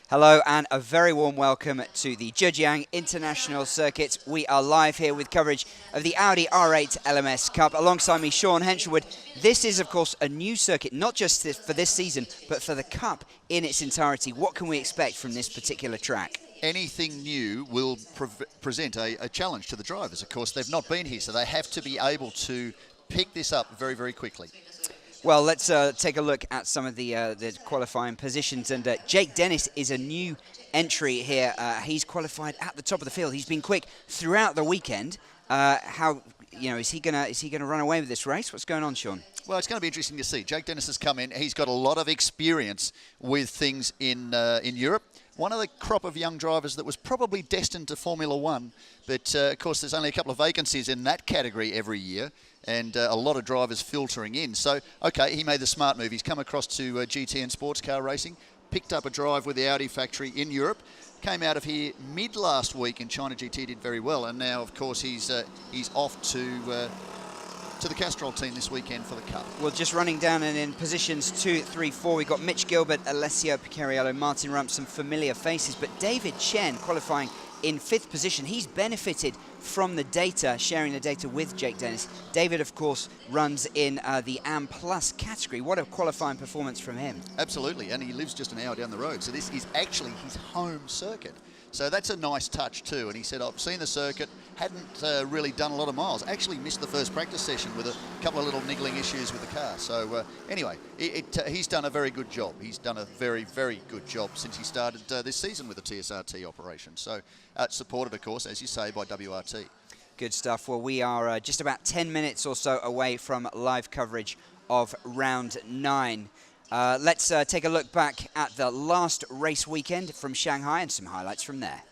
Hello and a very warm welcome to the Zhejiang International Circuit. We are live here with coverage of the Audi R8 LMS Cup. Alongside me, Sean Henshelwood. This is, of course, a new circuit, not just for this season, but for the Cup in its entirety. What can we expect from this particular track? Anything new will present a challenge to the drivers. Of course, they've not been here, so they have to be able to pick this up very, very quickly. Well, let's take a look at some of the qualifying positions. And Jake Dennis is a new entry here. He's qualified at the top of the field. He's been quick throughout the weekend. Is he gonna run away with this race? What's going on, Sean? Well, it's going to be interesting to see. Jake Dennis has come in. He's got a lot of experience with things in Europe. One of the crop of young drivers that was probably destined to Formula One, but of course there's only a couple of vacancies in that category every year, and a lot of drivers filtering in. So, okay, he made the smart move. He's come across to GT and sports car racing, picked up a drive with the Audi factory in Europe, came out of here mid last week in China GT, did very well, and now of course he's off to the Castrol team this weekend for the Cup. Well, just running down and in positions 2, 3, 4, we've got Mitch Gilbert, Alessio Picariello, Martin Rump, some familiar faces, but David Chen qualifying in 5th position. He's benefited from the data, sharing the data with Jake Dennis. David, of course, runs in the AM Plus category. What a qualifying performance from him. Absolutely, and he lives just an hour down the road, so this is actually his home circuit. So that's a nice touch too. And he said, I've seen the circuit, hadn't really done a lot of miles. Actually missed the first practice session with a couple of little niggling issues with the car. So anyway, he's done a very good job. He's done a very, very good job since he started this season with the TSRT operation. So supported, of course, as you say, by WRT. Good stuff. Well, we are just about 10 minutes or so away from live coverage of round 9. Let's take a look back at the last race weekend from Shanghai and some highlights from there.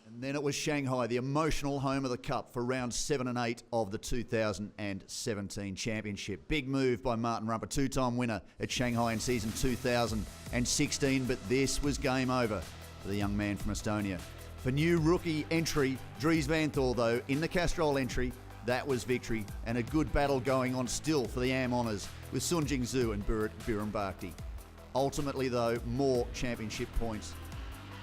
And then it was Shanghai, the emotional home of the Cup for rounds 7 and 8 of the 2017 championship. Big move by Martin Rump, a two-time winner at Shanghai in season 2016, but this was game over for the young man from Estonia. For new rookie entry, Dries Van Thor, though, in the Castrol entry, that was victory, and a good battle going on still for the AM honours with Sun Jing Zhu and Biren Bhakti. Ultimately, though, more championship points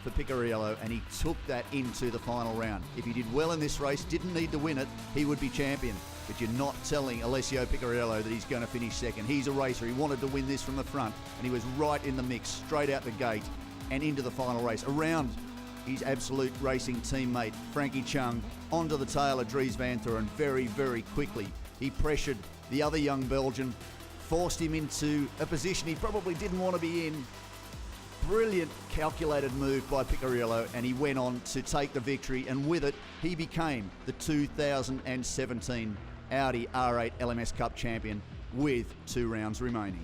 for Picariello, and he took that into the final round. If he did well in this race, didn't need to win it, he would be champion. But you're not telling Alessio Picariello that he's going to finish second. He's a racer. He wanted to win this from the front, and he was right in the mix, straight out the gate and into the final race. Around his absolute racing teammate, Frankie Chung, onto the tail of Dries Van Thor, and very, very quickly he pressured the other young Belgian, forced him into a position he probably didn't want to be in. Brilliant calculated move by Picariello, and he went on to take the victory, and with it he became the 2017 Audi R8 LMS Cup champion with 2 rounds remaining.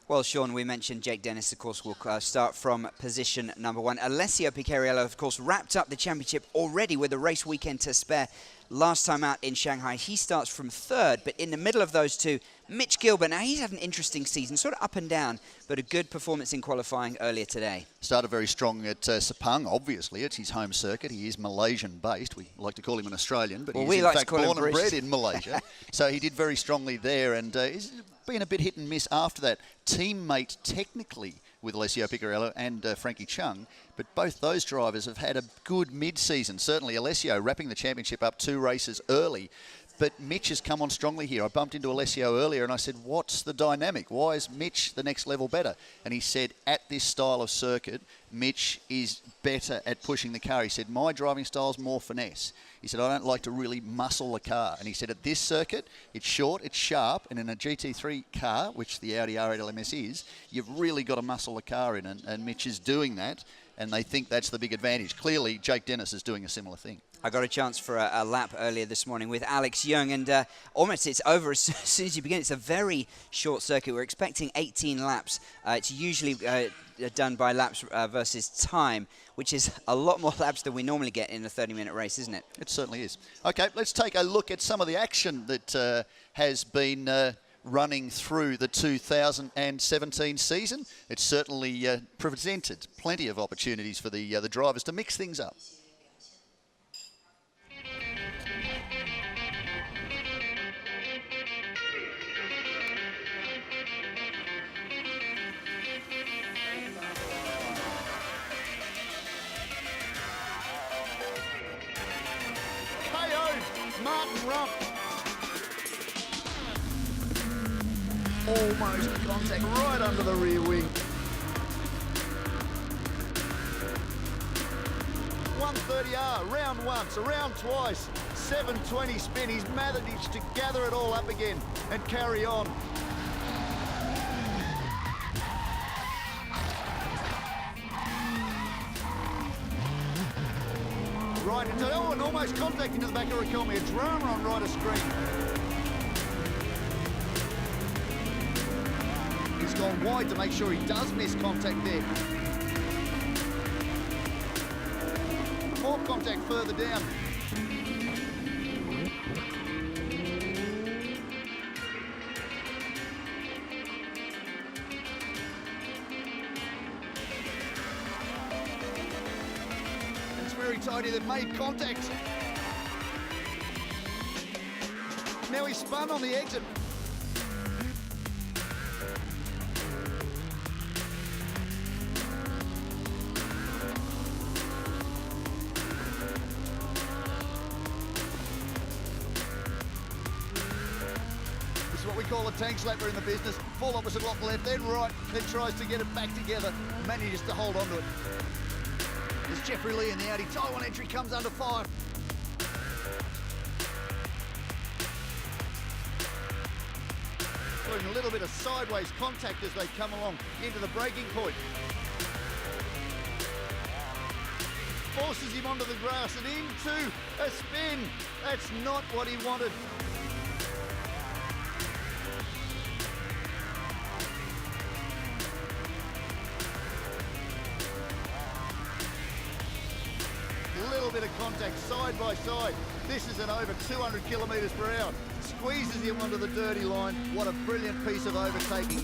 Well, Sean, we mentioned Jake Dennis, of course, will start from position number 1. Alessio Picariello, of course, wrapped up the championship already with a race weekend to spare last time out in Shanghai. He starts from 3rd, but in the middle of those two, Mitch Gilbert. Now, he's had an interesting season, sort of up and down, but a good performance in qualifying earlier today. Started very strong at Sepang, obviously. It's his home circuit. He is Malaysian-based. We like to call him an Australian, but he's in fact born and bred in Malaysia. So he did very strongly there, and he's been a bit hit and miss after that. Teammate technically with Alessio Picariello and Frankie Chung, but both those drivers have had a good mid-season. Certainly Alessio wrapping the championship up 2 races early, but Mitch has come on strongly here. I bumped into Alessio earlier and I said, what's the dynamic? Why is Mitch the next level better? And he said, at this style of circuit, Mitch is better at pushing the car. He said, my driving style is more finesse. He said, I don't like to really muscle the car. And he said, at this circuit, it's short, it's sharp, and in a GT3 car, which the Audi R8 LMS is, you've really got to muscle the car in, and Mitch is doing that, and they think that's the big advantage. Clearly, Jake Dennis is doing a similar thing. I got a chance for a lap earlier this morning with Alex Young, and almost it's over as soon as you begin. It's a very short circuit. We're expecting 18 laps. It's usually done by laps versus time, which is a lot more laps than we normally get in a 30-minute race, isn't it? It certainly is. Okay, let's take a look at some of the action that has been running through the 2017 season. It certainly presented plenty of opportunities for the drivers to mix things up. Martin Rump. Almost contact right under the rear wing. 130R, round once, around twice, 720 spin. He's managed to gather it all up again and carry on. Right into, oh, and almost contact into the back of Rakomi. A drama on right of screen. He's gone wide to make sure he does miss contact there. More contact further down. It's very tidy. They've made contact. Now he's spun on the exit. What we call a tank slapper in the business. Full opposite lock left, then right, then tries to get it back together. Manages to hold on to it. There's Jeffrey Lee in the Audi. Taiwan entry comes under fire. Doing a little bit of sideways contact as they come along into the braking point. Forces him onto the grass and into a spin. That's not what he wanted. Little bit of contact side by side. This is an over 200 kilometres per hour. Squeezes him onto the dirty line. What a brilliant piece of overtaking.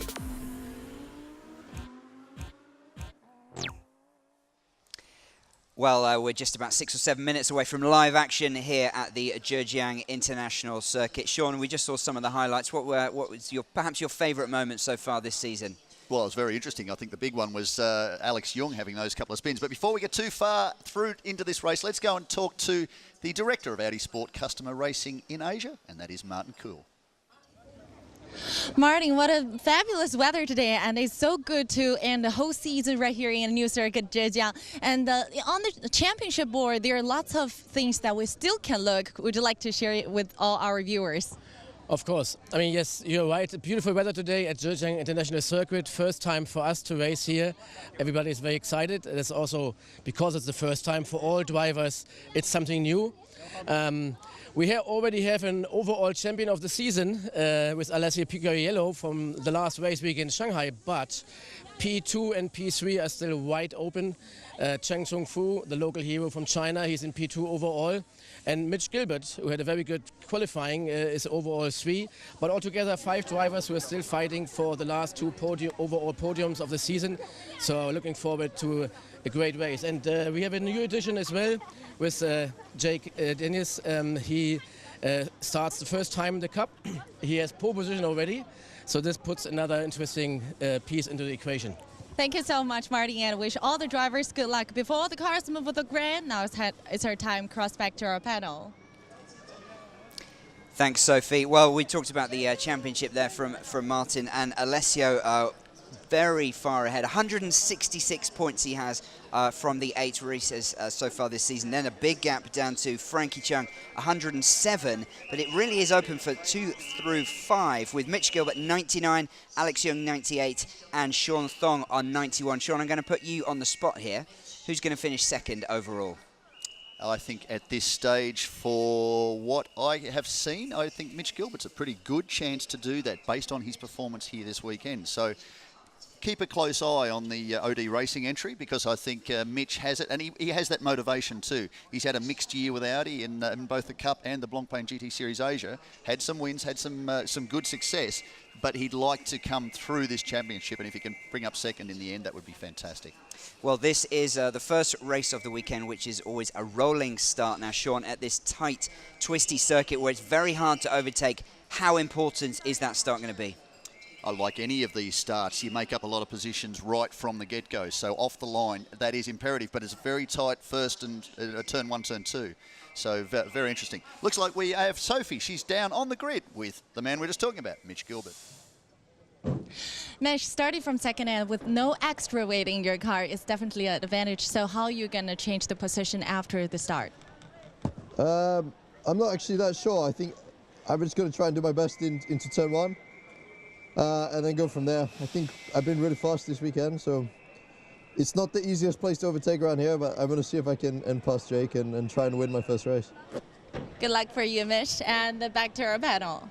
Well, we're just about 6 or 7 minutes away from live action here at the Zhejiang International Circuit. Sean, we just saw some of the highlights. What was perhaps your favourite moment so far this season? Well, it was very interesting. I think the big one was Alex Jung having those couple of spins. But before we get too far through into this race, let's go and talk to the director of Audi Sport Customer Racing in Asia, and that is Martin Kuhl. Martin, what a fabulous weather today, and it's so good to end the whole season right here in New Circuit Zhejiang. And on the championship board, there are lots of things that we still can look. Would you like to share it with all our viewers? Of course. I mean, yes, you're right. Beautiful weather today at Zhejiang International Circuit. First time for us to race here. Everybody is very excited. It's also because it's the first time for all drivers. It's something new. We already have an overall champion of the season with Alessio Picariello from the last race week in Shanghai, but P2 and P3 are still wide open. Cheng Chongfu, the local hero from China, he's in P2 overall. And Mitch Gilbert, who had a very good qualifying, is overall 3. But altogether 5 drivers who are still fighting for the last 2 overall podiums of the season. So looking forward to a great race. And we have a new addition as well with Jake Dennis. He starts the first time in the Cup. He has pole position already. So this puts another interesting piece into the equation. Thank you so much, Marty, and wish all the drivers good luck. Before the cars move to the grand, now it's our time cross back to our panel. Thanks, Sophie. Well, we talked about the championship there from Martin, and Alessio very far ahead. 166 points he has from the 8 races so far this season. Then a big gap down to Frankie Chung, 107. But it really is open for 2 through 5 with Mitch Gilbert 99, Alex Young 98, and Sean Thong on 91. Sean, I'm going to put you on the spot here. Who's going to finish second overall? I think at this stage, for what I have seen, I think Mitch Gilbert's a pretty good chance to do that based on his performance here this weekend. So keep a close eye on the OD Racing entry, because I think Mitch has it, and he has that motivation too. He's had a mixed year with Audi in both the Cup and the Blancpain GT Series Asia. Had some wins, had some good success, but he'd like to come through this championship, and if he can bring up second in the end, that would be fantastic. Well, this is the first race of the weekend, which is always a rolling start now, Sean, at this tight, twisty circuit where it's very hard to overtake. How important is that start going to be? like any of these starts, you make up a lot of positions right from the get-go. So off the line, that is imperative, but it's very tight first and turn 1, turn 2. So very interesting. Looks like we have Sophie. She's down on the grid with the man we're just talking about, Mitch Gilbert. Mitch, starting from second end with no extra weight in your car is definitely an advantage. So how are you going to change the position after the start? I'm not actually that sure. I think I'm just going to try and do my best into turn 1 and then go from there. I think I've been really fast this weekend, so it's not the easiest place to overtake around here, but I'm going to see if I can pass Jake and try and win my first race. Good luck for you, Mitch, and back to our panel.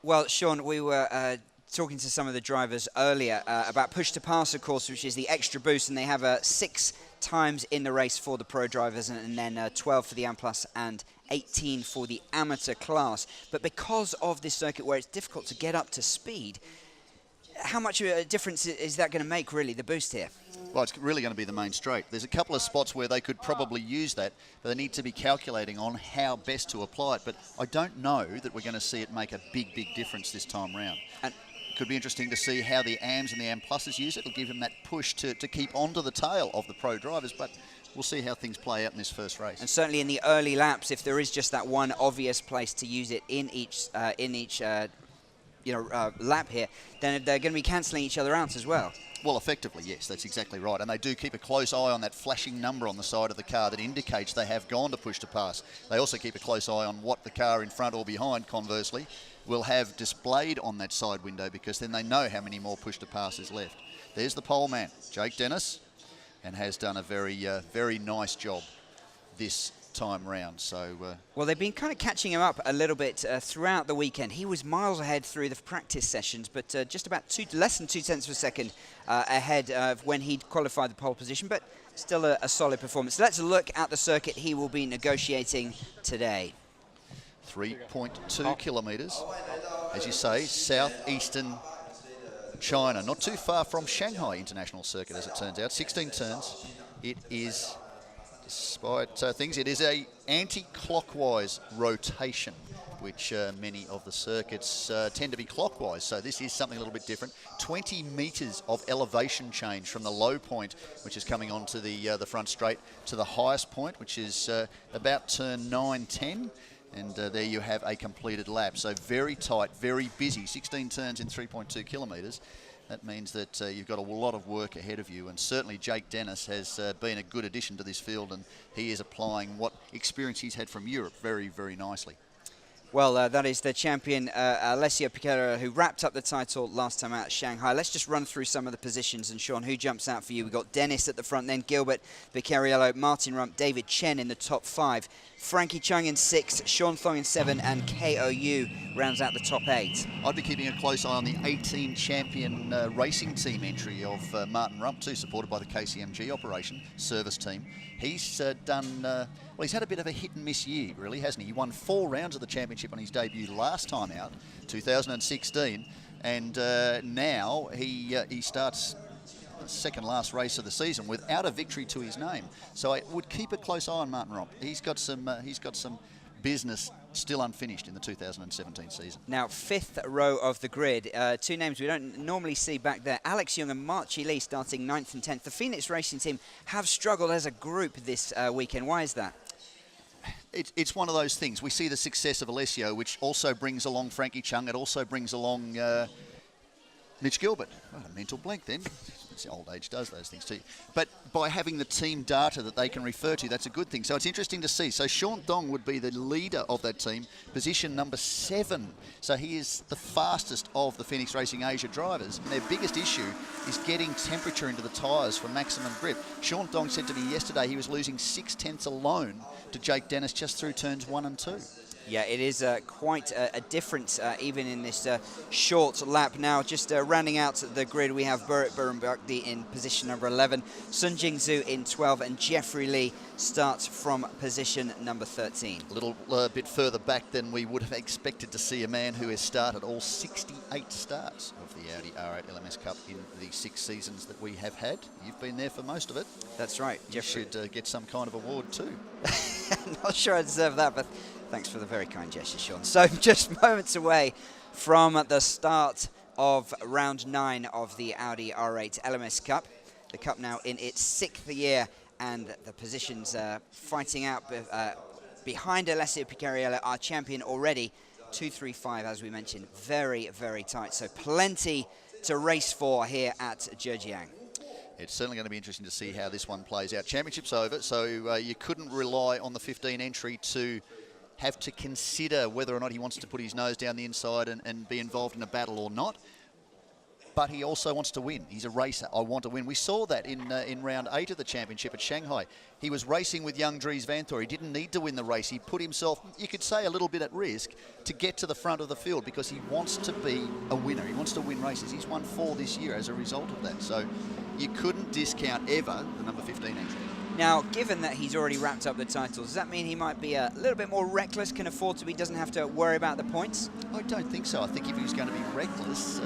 Well, Sean, we were talking to some of the drivers earlier about push to pass, of course, which is the extra boost, and they have 6 times in the race for the pro drivers, and then 12 for the AM Plus and 18 for the amateur class. But because of this circuit where it's difficult to get up to speed, how much of a difference is that going to make, really, the boost here? Well, it's really going to be the main straight. There's a couple of spots where they could probably use that, but they need to be calculating on how best to apply it. But I don't know that we're going to see it make a big difference this time round. And it could be interesting to see how the AMs and the AM Pluses use it. It'll give them that push to keep onto the tail of the pro drivers, but we'll see how things play out in this first race. And certainly in the early laps, if there is just that one obvious place to use it in each lap here, then they're going to be cancelling each other out as well. Well, effectively, yes, that's exactly right. And they do keep a close eye on that flashing number on the side of the car that indicates they have gone to push to pass. They also keep a close eye on what the car in front or behind, conversely, will have displayed on that side window, because then they know how many more push to passes left. There's the pole man, Jake Dennis, and has done a very nice job this time round. So well, they've been kind of catching him up a little bit throughout the weekend. He was miles ahead through the practice sessions, but just about less than 2 tenths of a second ahead of when he'd qualified the pole position, but still a solid performance. Let's look at the circuit he will be negotiating today. 3.2 kilometres, as you say, southeastern China, not too far from Shanghai International Circuit, as it turns out. 16 turns. It is, despite things, it is a anti-clockwise rotation, which many of the circuits tend to be clockwise. So this is something a little bit different. 20 metres of elevation change from the low point, which is coming onto the front straight, to the highest point, which is about turn 9, 10. And there you have a completed lap. So very tight, very busy, 16 turns in 3.2 kilometres. That means that you've got a lot of work ahead of you. And certainly Jake Dennis has been a good addition to this field, and he is applying what experience he's had from Europe very nicely. Well, that is the champion, Alessio Piquero, who wrapped up the title last time out at Shanghai. Let's just run through some of the positions. And, Sean, who jumps out for you? We've got Dennis at the front, then Gilbert, Vicariello, Martin Rump, David Chen in the top 5. Frankie Chung in 6, Sean Thong in 7, and KOU rounds out the top 8. I'd be keeping a close eye on the 18 champion racing team entry of Martin Rump, too, supported by the KCMG operation service team. He's done, well, he's had a bit of a hit and miss year, really, hasn't he? He won 4 rounds of the championship on his debut last time out, 2016, and now he starts the second last race of the season without a victory to his name. So I would keep a close eye on Martin Rump. He's got some business still unfinished in the 2017 season. Now, 5th row of the grid, 2 names we don't normally see back there. Alex Young and Marchi Lee starting 9th and 10th. The Phoenix Racing team have struggled as a group this weekend. Why is that? It's one of those things. We see the success of Alessio, which also brings along Frankie Chung. It also brings along Mitch Gilbert. What a mental blank then. Old age does those things too. But by having the team data that they can refer to, that's a good thing. So it's interesting to see. So Sean Dong would be the leader of that team, position number 7. So he is the fastest of the Phoenix Racing Asia drivers. And their biggest issue is getting temperature into the tyres for maximum grip. Sean Dong said to me yesterday he was losing 6 tenths alone to Jake Dennis just through turns 1 and 2. Yeah, it is quite a difference even in this short lap. Now, just rounding out the grid, we have Burrit Burambakdi in position number 11, Sun Jing Zhu in 12, and Jeffrey Lee starts from position number 13. A little bit further back than we would have expected to see a man who has started all 68 starts of the Audi R8 LMS Cup in the 6 seasons that we have had. You've been there for most of it. That's right. You should get some kind of award too. Not sure I deserve that, but thanks for the very kind gesture, Sean. So just moments away from the start of round 9 of the Audi R8 LMS Cup. The Cup now in its 6th year, and the positions fighting out behind Alessio Picariello, our champion already. 2-3-5, as we mentioned, very, very tight. So plenty to race for here at Zhejiang. It's certainly going to be interesting to see how this one plays out. Championship's over, so you couldn't rely on the 15 entry to have to consider whether or not he wants to put his nose down the inside and be involved in a battle or not. But he also wants to win. He's a racer. I want to win. We saw that in round 8 of the championship at Shanghai. He was racing with young Dries Vanthoor. He didn't need to win the race. He put himself, you could say, a little bit at risk to get to the front of the field because he wants to be a winner. He wants to win races. He's won 4 this year as a result of that. So you couldn't discount ever the number 15 entry. Now, given that he's already wrapped up the titles, does that mean he might be a little bit more reckless, can afford to be, doesn't have to worry about the points? I don't think so. I think if he was going to be reckless,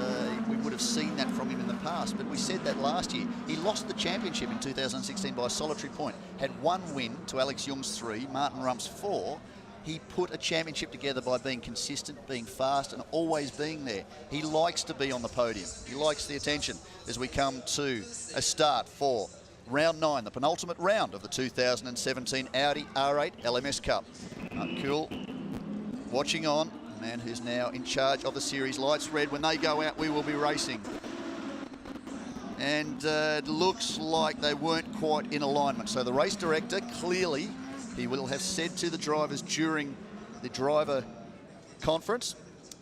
we would have seen that from him in the past. But we said that last year. He lost the championship in 2016 by a solitary point. Had 1 win to Alex Jung's 3, Martin Rump's 4. He put a championship together by being consistent, being fast, and always being there. He likes to be on the podium. He likes the attention as we come to a start for round 9, the penultimate round of the 2017 Audi R8 LMS Cup. Cool. Watching on, the man who's now in charge of the series. Lights red. When they go out, we will be racing. And it looks like they weren't quite in alignment. So the race director, clearly, he will have said to the drivers during the driver conference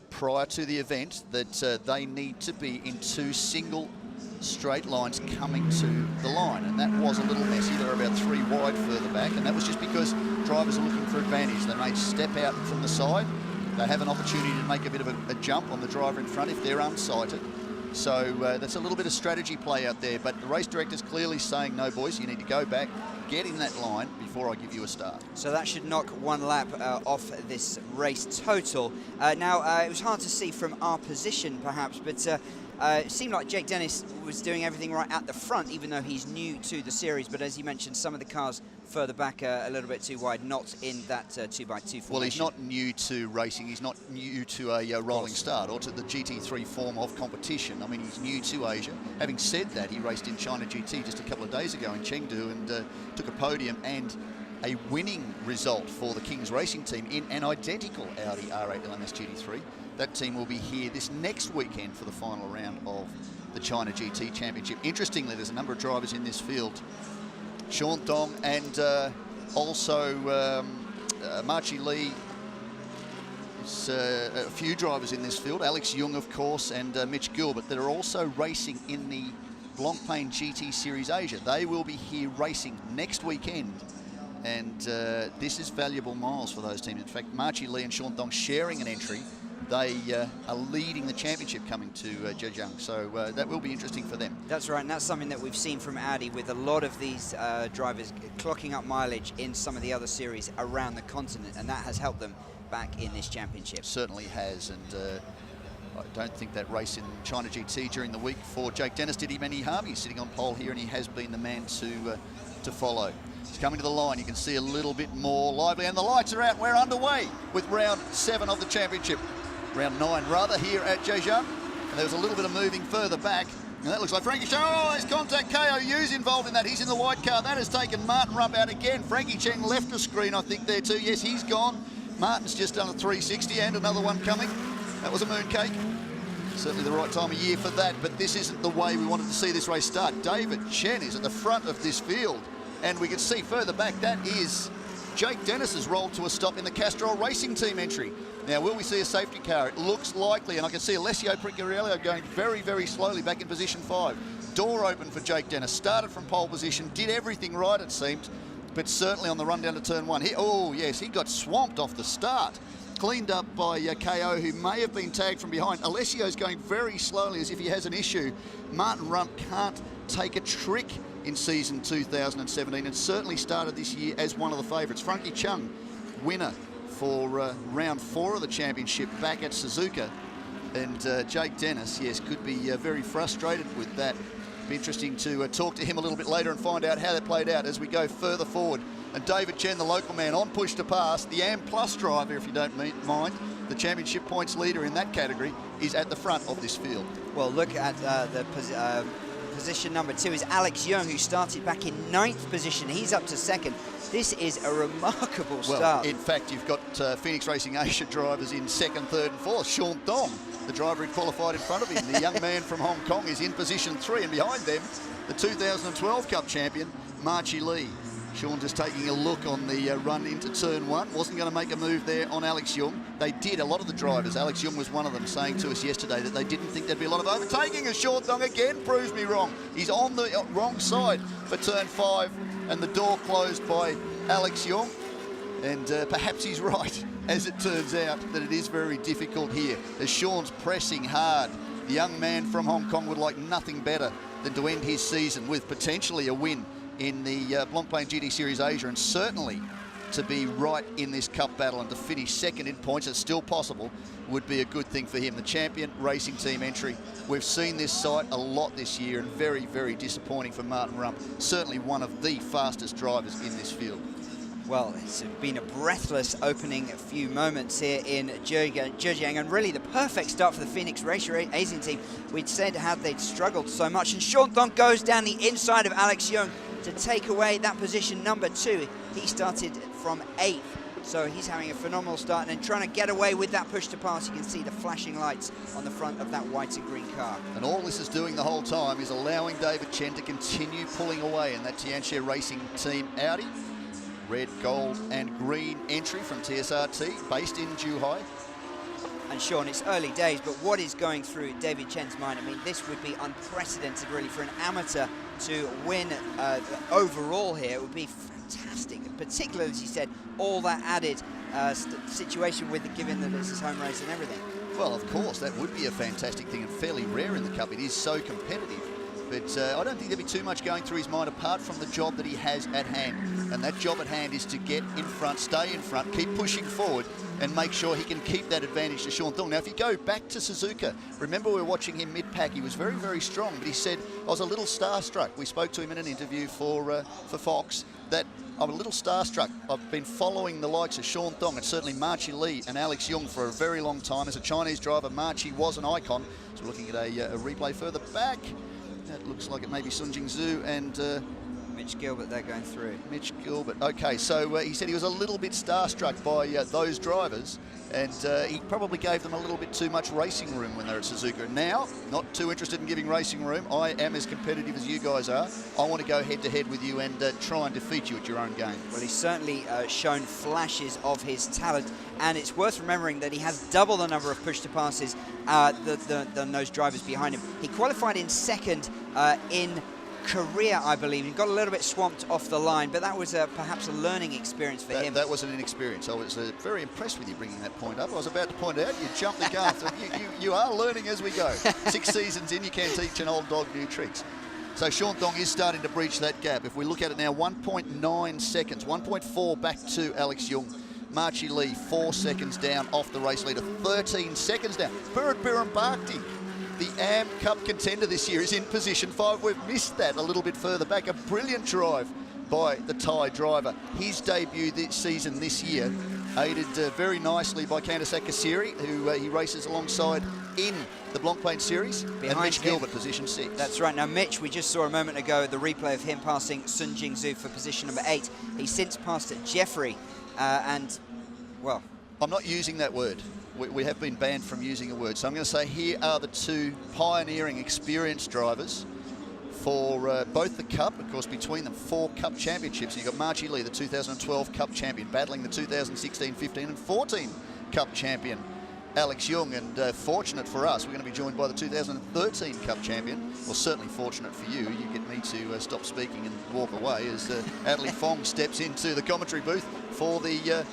prior to the event that they need to be in 2 single straight lines coming to the line, and that was a little messy. They were about 3 wide further back, and that was just because drivers are looking for advantage. They may step out from the side. They have an opportunity to make a bit of a jump on the driver in front if they're unsighted. So that's a little bit of strategy play out there, but the race director's clearly saying, no boys, you need to go back, get in that line before I give you a start. So that should knock 1 lap off this race total. Now, it was hard to see from our position perhaps, but it seemed like Jake Dennis was doing everything right at the front, even though he's new to the series. But as you mentioned, some of the cars further back a little bit too wide, not in that 2x2 formation. Well, he's not new to racing. He's not new to a rolling start or to the GT3 form of competition. I mean, he's new to Asia. Having said that, he raced in China GT just a couple of days ago in Chengdu and took a podium and a winning result for the Kings Racing team in an identical Audi R8 LMS GT3. That team will be here this next weekend for the final round of the China GT Championship. Interestingly, there's a number of drivers in this field. Sean Dong and also Marchi Lee. There's a few drivers in this field. Alex Jung, of course, and Mitch Gilbert that are also racing in the Blancpain GT Series Asia. They will be here racing next weekend. And this is valuable miles for those teams. In fact, Marchi Lee and Sean Dong sharing an entry. They are leading the championship coming to Zhejiang, so that will be interesting for them. That's right, and that's something that we've seen from Audi with a lot of these drivers clocking up mileage in some of the other series around the continent, and that has helped them back in this championship. Certainly has, and I don't think that race in China GT during the week for Jake Dennis did him any harm. He's sitting on pole here, and he has been the man to follow. He's coming to the line. You can see a little bit more lively, and the lights are out. We're underway with round 7 of the championship. Round 9 rather here at Zhejiang, and there was a little bit of moving further back, and that looks like Frankie Cheng. Oh, there's contact. KOU's involved in that. He's in the white car. That has taken Martin Rump out again. Frankie Cheng left the screen, I think, there too. Yes, he's gone. Martin's just done a 360 and another one coming. That was a mooncake. Certainly the right time of year for that, but this isn't the way we wanted to see this race start. David Chen is at the front of this field, and we can see further back that is Jake Dennis's rolled to a stop in the Castrol Racing Team entry. Now, will we see a safety car? It looks likely, and I can see Alessio Picariello going very, very slowly back in position 5. Door open for Jake Dennis. Started from pole position, did everything right, it seemed, but certainly on the run down to turn 1. Oh, yes, he got swamped off the start. Cleaned up by KO, who may have been tagged from behind. Alessio's going very slowly as if he has an issue. Martin Rump can't take a trick in season 2017 and certainly started this year as one of the favourites. Frankie Chung, winner for round 4 of the championship back at Suzuka. And Jake Dennis, yes, could be very frustrated with that. Be interesting to talk to him a little bit later and find out how that played out as we go further forward And David Chen, the local man, on push to pass. The AM Plus driver, if you don't mind, the championship points leader in that category, is at the front of this field. Well, look at the position number 2 is Alex Young, who started back in 9th position. He's up to 2nd. This is a remarkable start. Well, in fact, you've got Phoenix Racing Asia drivers in 2nd, 3rd and 4th. Sean Dong, the driver who qualified in front of him, the young man from Hong Kong, is in position 3. And behind them, the 2012 Cup champion, Marchi Lee. Sean just taking a look on the run into turn 1. Wasn't going to make a move there on Alex Young. They did, a lot of the drivers. Alex Young was one of them, saying to us yesterday that they didn't think there'd be a lot of overtaking, as Sean Dong again proves me wrong. He's on the wrong side for turn 5, and the door closed by Alex Young. And perhaps he's right, as it turns out, that it is very difficult here, as Sean's pressing hard. The young man from Hong Kong would like nothing better than to end his season with potentially a win in the Blancpain GT Series Asia, and certainly to be right in this cup battle and to finish 2nd in points, it's still possible, would be a good thing for him. The champion racing team entry, we've seen this site a lot this year, and very, very disappointing for Martin Rump. Certainly one of the fastest drivers in this field. Well, it's been a breathless opening few moments here in Zhejiang, and really the perfect start for the Phoenix Racing team. We'd said how they'd struggled so much, and Sean Dong goes down the inside of Alex Young to take away that position number 2. He started from 8th, so he's having a phenomenal start and trying to get away with that push to pass. You can see the flashing lights on the front of that white and green car. And all this is doing the whole time is allowing David Chen to continue pulling away in that Tianxia Racing Team Audi. Red, gold and green entry from TSRT, based in Zhuhai. And Sean, it's early days, but what is going through David Chen's mind? I mean, this would be unprecedented, really, for an amateur to win overall here. It would be fantastic, particularly, as you said, all that added situation with it, given that it's his home race and everything. Well, of course, that would be a fantastic thing and fairly rare in the Cup. It is so competitive. But I don't think there'll be too much going through his mind apart from the job that he has at hand. And that job at hand is to get in front, stay in front, keep pushing forward and make sure he can keep that advantage to Sean Dong. Now, if you go back to Suzuka, remember we were watching him mid-pack. He was very, very strong, but he said, I was a little starstruck. We spoke to him in an interview for Fox, that I'm a little starstruck. I've been following the likes of Sean Dong and certainly Marchi Lee and Alex Young for a very long time. As a Chinese driver, Marchi was an icon. So we're looking at a replay further back. That looks like it may be Sun Jing Zhu and Mitch Gilbert, they're going through. Mitch Gilbert. Okay, so he said he was a little bit starstruck by those drivers, and he probably gave them a little bit too much racing room when they're at Suzuka. Now, not too interested in giving racing room. I am as competitive as you guys are. I want to go head-to-head with you and try and defeat you at your own game. Well, he's certainly shown flashes of his talent, and it's worth remembering that he has double the number of push-to-passes than those drivers behind him. He qualified in 2nd in Korea, I believe. He got a little bit swamped off the line, but that was perhaps a learning experience for him. That was an inexperience. I was very impressed with you bringing that point up. I was about to point out, you jumped the gun. So you are learning as we go. 6 seasons in, you can teach an old dog new tricks. So Sean Dong is starting to breach that gap. If we look at it now, 1.9 seconds, 1.4 back to Alex Young. Marchi Lee, 4 seconds down off the race leader, 13 seconds down. Purat Bhirombhakdi, the AM Cup contender this year, is in position 5. We've missed that a little bit further back. A brilliant drive by the Thai driver. His debut this season, this year, aided very nicely by Kandasak Kasiri, who he races alongside in the Blancpain Series. Behind and Mitch him, Gilbert, position 6. That's right. Now, Mitch, we just saw a moment ago the replay of him passing Sun Jing Zhu for position number 8. He's since passed Jeffrey, and, well... I'm not using that word. We have been banned from using a word. So I'm going to say here are the 2 pioneering, experienced drivers for both the Cup. Of course, between them, 4 Cup championships. You've got Marchi Lee, the 2012 Cup champion, battling the 2016, 15 and 14 Cup champion, Alex Young. And fortunate for us, we're going to be joined by the 2013 Cup champion. Well, certainly fortunate for you. You get me to stop speaking and walk away as Adley Fong steps into the commentary booth for the...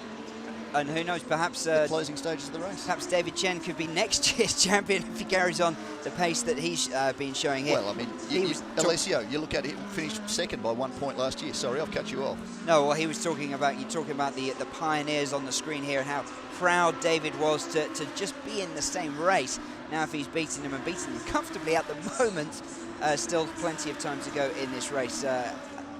and who knows, perhaps... the closing stages of the race. Perhaps David Chen could be next year's champion if he carries on the pace that he's been showing here. Well, I mean, Alessio, you look at it, finished 2nd by 1 point last year. Sorry, I've cut you off. No, well, he was talking about, you're talking about the pioneers on the screen here and how proud David was to just be in the same race. Now, if he's beaten him and beaten him comfortably at the moment, still plenty of time to go in this race.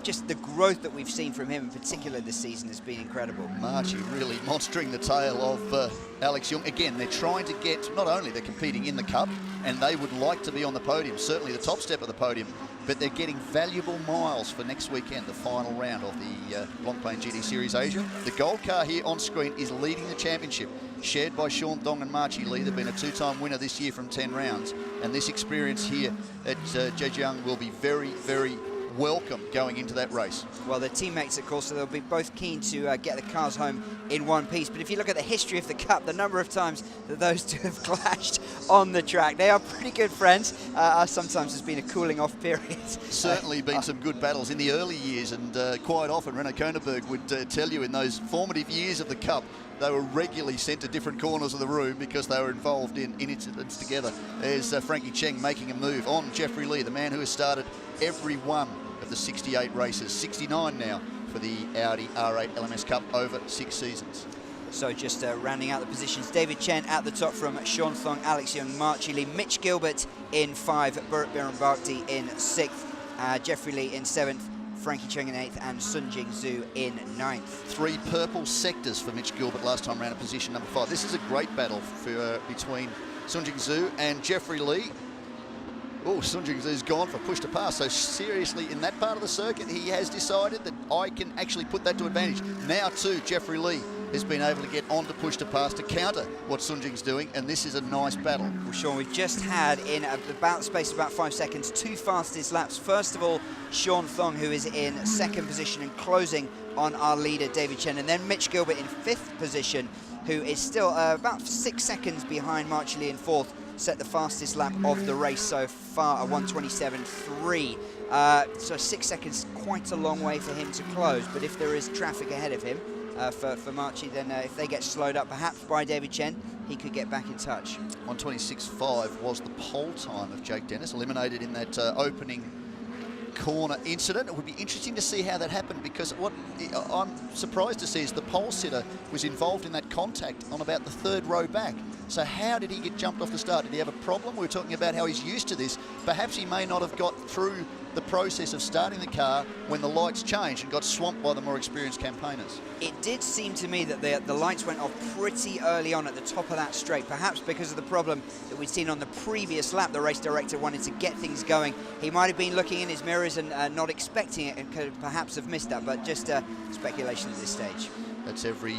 just the growth that we've seen from him in particular this season has been incredible. Marchie really monstering the tail of Alex Young. Again, they're trying to get, not only they're competing in the Cup, and they would like to be on the podium, certainly the top step of the podium, but they're getting valuable miles for next weekend, the final round of the Blancpain GT Series Asia. The gold car here on screen is leading the championship, shared by Sean Thong and Marchie Lee. They've been a two-time winner this year from 10 rounds, and this experience here at Zhejiang will be very, very welcome going into that race. Well, they're teammates, of course, so they'll be both keen to get the cars home in one piece. But if you look at the history of the Cup, the number of times that those two have clashed on the track, they are pretty good friends. Sometimes there's been a cooling off period. Certainly been some good battles in the early years, and quite often Renaud Koenenberg would tell you in those formative years of the Cup, they were regularly sent to different corners of the room because they were involved in incidents together. There's Frankie Cheng making a move on Jeffrey Lee, the man who has started every one of the 68 races, 69 now for the Audi R8 LMS Cup over 6 seasons. So just rounding out the positions, David Chen at the top from Sean Thong, Alex Young, Marchie Lee, Mitch Gilbert in 5, Burt Birnbachty in 6th, Jeffrey Lee in 7th, Frankie Cheng in 8th, and Sun Jing Zhu in 9th. 3 purple sectors for Mitch Gilbert last time round in position number 5. This is a great battle for, between Sun Jing Zhu and Jeffrey Lee. Oh, Sun Jing Zhu's gone for push to pass. So seriously, in that part of the circuit, he has decided that I can actually put that to advantage. Now too, Jeffrey Lee has been able to get on to push to pass to counter what Sun Jing's doing, and this is a nice battle. Well, Sean, we've just had, in about the space of about 5 seconds, 2 fastest laps. First of all, Sean Thong, who is in 2nd position and closing on our leader, David Chen, and then Mitch Gilbert in 5th position, who is still about 6 seconds behind Marchie Lee in 4th, set the fastest lap of the race so far, a 1:27.3. So 6 seconds, quite a long way for him to close, but if there is traffic ahead of him, for Marchie, then if they get slowed up perhaps by David Chen, he could get back in touch. 1:26.5 was the pole time of Jake Dennis, eliminated in that opening corner incident. It would be interesting to see how that happened, because what I'm surprised to see is the pole sitter was involved in that contact on about the 3rd row back. So how did he get jumped off the start? Did he have a problem? We were talking about how he's used to this. Perhaps he may not have got through the process of starting the car when the lights changed and got swamped by the more experienced campaigners. It did seem to me that the lights went off pretty early on at the top of that straight, perhaps because of the problem that we'd seen on the previous lap. The race director wanted to get things going. He might have been looking in his mirrors and not expecting it, and could perhaps have missed that, but just speculation at this stage. That's every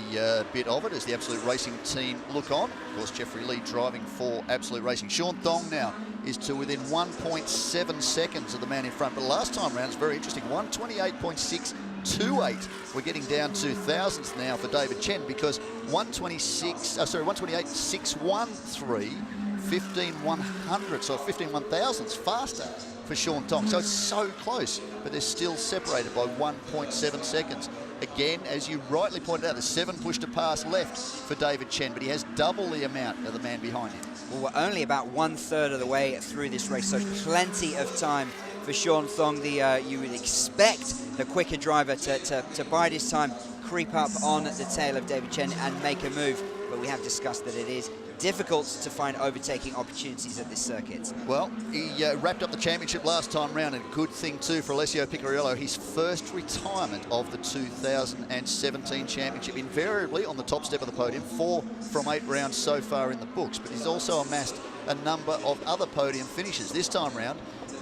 bit of it as the Absolute Racing team look on. Of course, Jeffrey Lee driving for Absolute Racing. Sean Thong now is to within 1.7 seconds of the man in front. But last time round, it's very interesting, 1:28.628. We're getting down to thousandths now for David Chen, because 1:28.613, 15/100, so 15/1000ths faster for Sean Thong. So it's so close, but they're still separated by 1.7 seconds. Again, as you rightly pointed out, there's 7 push to pass left for David Chen, but he has double the amount of the man behind him. Well, we're only about 1/3 of the way through this race, so plenty of time for Sean Thong. You would expect the quicker driver to bide his time, creep up on the tail of David Chen and make a move, but we have discussed that it is difficult to find overtaking opportunities at this circuit. Well, he wrapped up the championship last time round, and a good thing too for Alessio Picariello, his first retirement of the 2017 championship, invariably on the top step of the podium, 4 from 8 rounds so far in the books, but he's also amassed a number of other podium finishes. This time round,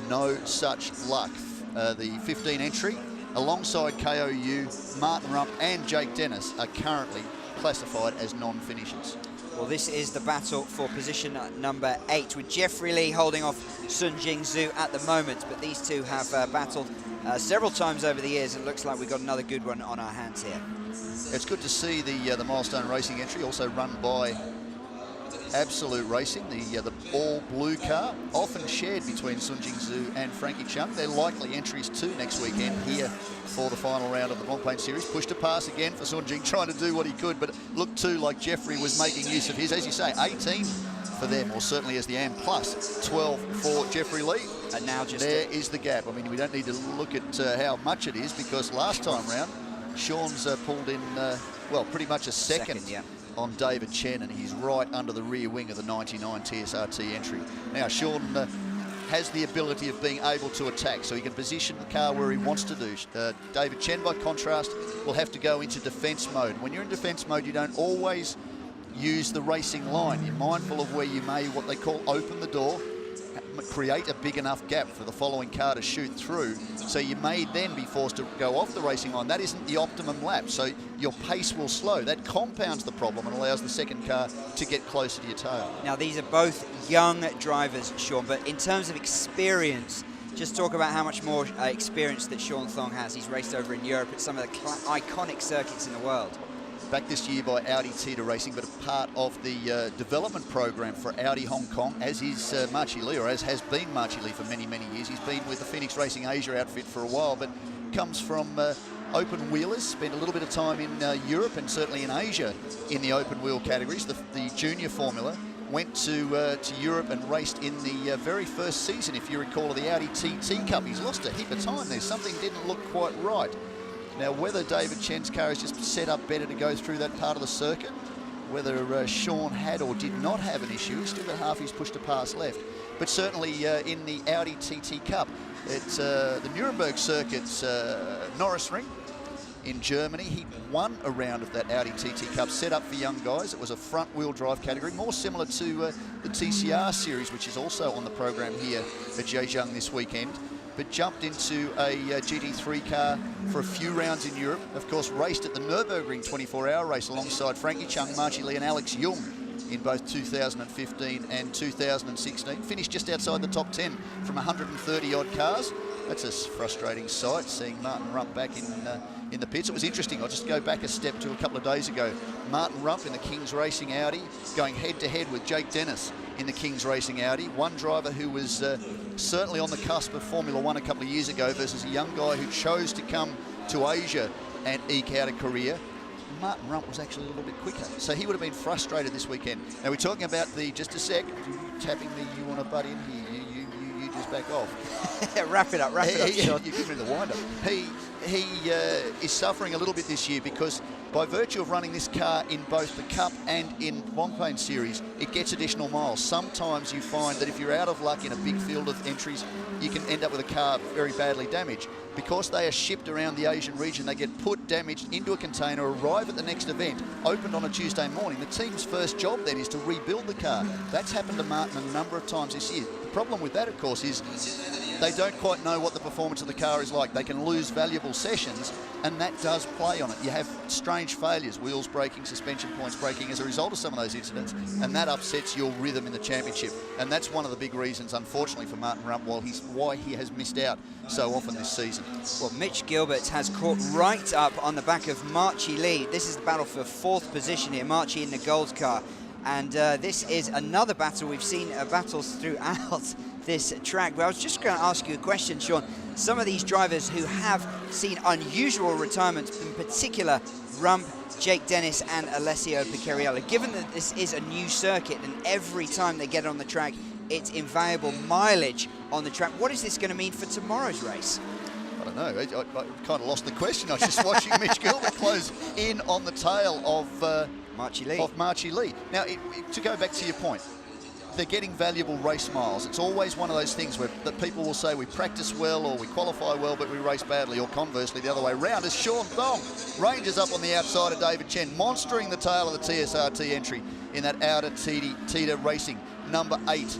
no such luck. The 15 entry, alongside KOU, Martin Rump and Jake Dennis, are currently classified as non-finishers. Well, this is the battle for position number 8, with Jeffrey Lee holding off Sun Jing Zhu at the moment, but these two have battled several times over the years, and it looks like we've got another good one on our hands here. It's good to see the Milestone Racing entry, also run by Absolute Racing, the all-blue car, often shared between Sun Jing Zhu and Frankie Chung. They're likely entries too next weekend here for the final round of the Blancpain Series. Push to pass again for Sun Jing, trying to do what he could, but it looked too like Jeffrey was making use of his. As you say, 18 for them, or certainly as the AM plus, 12 for Jeffrey Lee. And now just there is the gap. I mean, we don't need to look at how much it is, because last time round, Sean's pulled in, well, pretty much a second yeah, on David Chen, and he's right under the rear wing of the 99 TSRT entry. Now, Sean has the ability of being able to attack, so he can position the car where he wants to do. David Chen, by contrast, will have to go into defence mode. When you're in defence mode, you don't always use the racing line. You're mindful of where you may, what they call, open the door, create a big enough gap for the following car to shoot through, so you may then be forced to go off the racing line. That isn't the optimum lap, so your pace will slow. That compounds the problem and allows the second car to get closer to your tail. Now, these are both young drivers, Sean, but in terms of experience, just talk about how much more experience that Sean Thong has. He's raced over in Europe at some of the iconic circuits in the world. Back this year by Audi Tita Racing, but a part of the development program for Audi Hong Kong, as is Marchi Lee, or as has been Marchi Lee for many, many years. He's been with the Phoenix Racing Asia outfit for a while, but comes from open wheelers, spent a little bit of time in Europe and certainly in Asia in the open wheel categories, the junior formula. Went to Europe and raced in the very first season, if you recall, of the Audi TT Cup. He's lost a heap of time there. Something didn't look quite right. Now, whether David Chen's car is just set up better to go through that part of the circuit, whether Sean had or did not have an issue, he's still got half his push to pass left. But certainly in the Audi TT Cup, it's the Nuremberg circuit's Norris Ring in Germany. He won a round of that Audi TT Cup, set up for young guys. It was a front-wheel drive category, more similar to the TCR series, which is also on the program here at Zhejiang this weekend. But jumped into a GT3 car for a few rounds in Europe. Of course, raced at the Nürburgring 24-hour race alongside Frankie Chung, Marchi Lee and Alex Jung in both 2015 and 2016. Finished just outside the top 10 from 130-odd cars. That's a frustrating sight, seeing Martin Rump back in the pits. It was interesting. I'll just go back a step to a couple of days ago. Martin Rump in the Kings Racing Audi going head-to-head with Jake Dennis in the Kings Racing Audi. One driver who was certainly on the cusp of Formula One a couple of years ago versus a young guy who chose to come to Asia and eke out a career. Martin Rump was actually a little bit quicker, so he would have been frustrated this weekend. Now, we're talking about just a sec, tapping me, you want to butt in here, you just back off. Wrap it up, Sean. You give me the wind-up. He is suffering a little bit this year because by virtue of running this car in both the Cup and in Longpain Series, it gets additional miles. Sometimes you find that if you're out of luck in a big field of entries, you can end up with a car very badly damaged. Because they are shipped around the Asian region, they get put damaged into a container, arrive at the next event, opened on a Tuesday morning. The team's first job then is to rebuild the car. That's happened to Martin a number of times this year. The problem with that, of course, is they don't quite know what the performance of the car is like. They can lose valuable sessions, and that does play on it. You have strange failures, wheels breaking, suspension points breaking as a result of some of those incidents, and that upsets your rhythm in the championship. And that's one of the big reasons, unfortunately, for Martin Rump, why he has missed out so often this season. Well, Mitch Gilbert has caught right up on the back of Marchi Lee. This is the battle for fourth position here, Marchi in the gold car. And this is another battle. We've seen battles throughout this track. But I was just going to ask you a question, Sean. Some of these drivers who have seen unusual retirements, in particular Rump, Jake Dennis and Alessio Picariello, given that this is a new circuit and every time they get on the track, it's invaluable mileage on the track. What is this going to mean for tomorrow's race? I don't know. I kind of lost the question. I was just watching Mitch Gilbert close in on the tail of Marchi Lee. Now, to go back to your point, they're getting valuable race miles. It's always one of those things where that people will say we practice well or we qualify well but we race badly, or conversely the other way around, as Sean Thong ranges up on the outside of David Chen, monstering the tail of the TSRT entry in that Audi Tita Racing number 8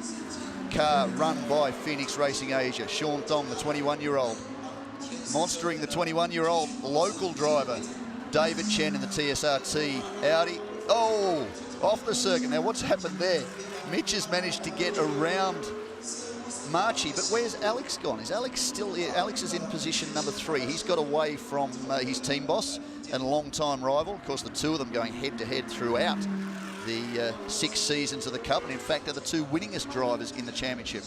car run by Phoenix Racing Asia. Sean Thong, the 21-year-old, monstering the 21-year-old local driver David Chen in the TSRT Audi. Oh, off the circuit. Now, what's happened there? Mitch has managed to get around Marchi, but where's Alex gone? Is Alex still here? Alex is in position number 3. He's got away from his team boss and long-time rival. Of course, the two of them going head-to-head throughout the 6 seasons of the Cup, and in fact are the 2 winningest drivers in the championship.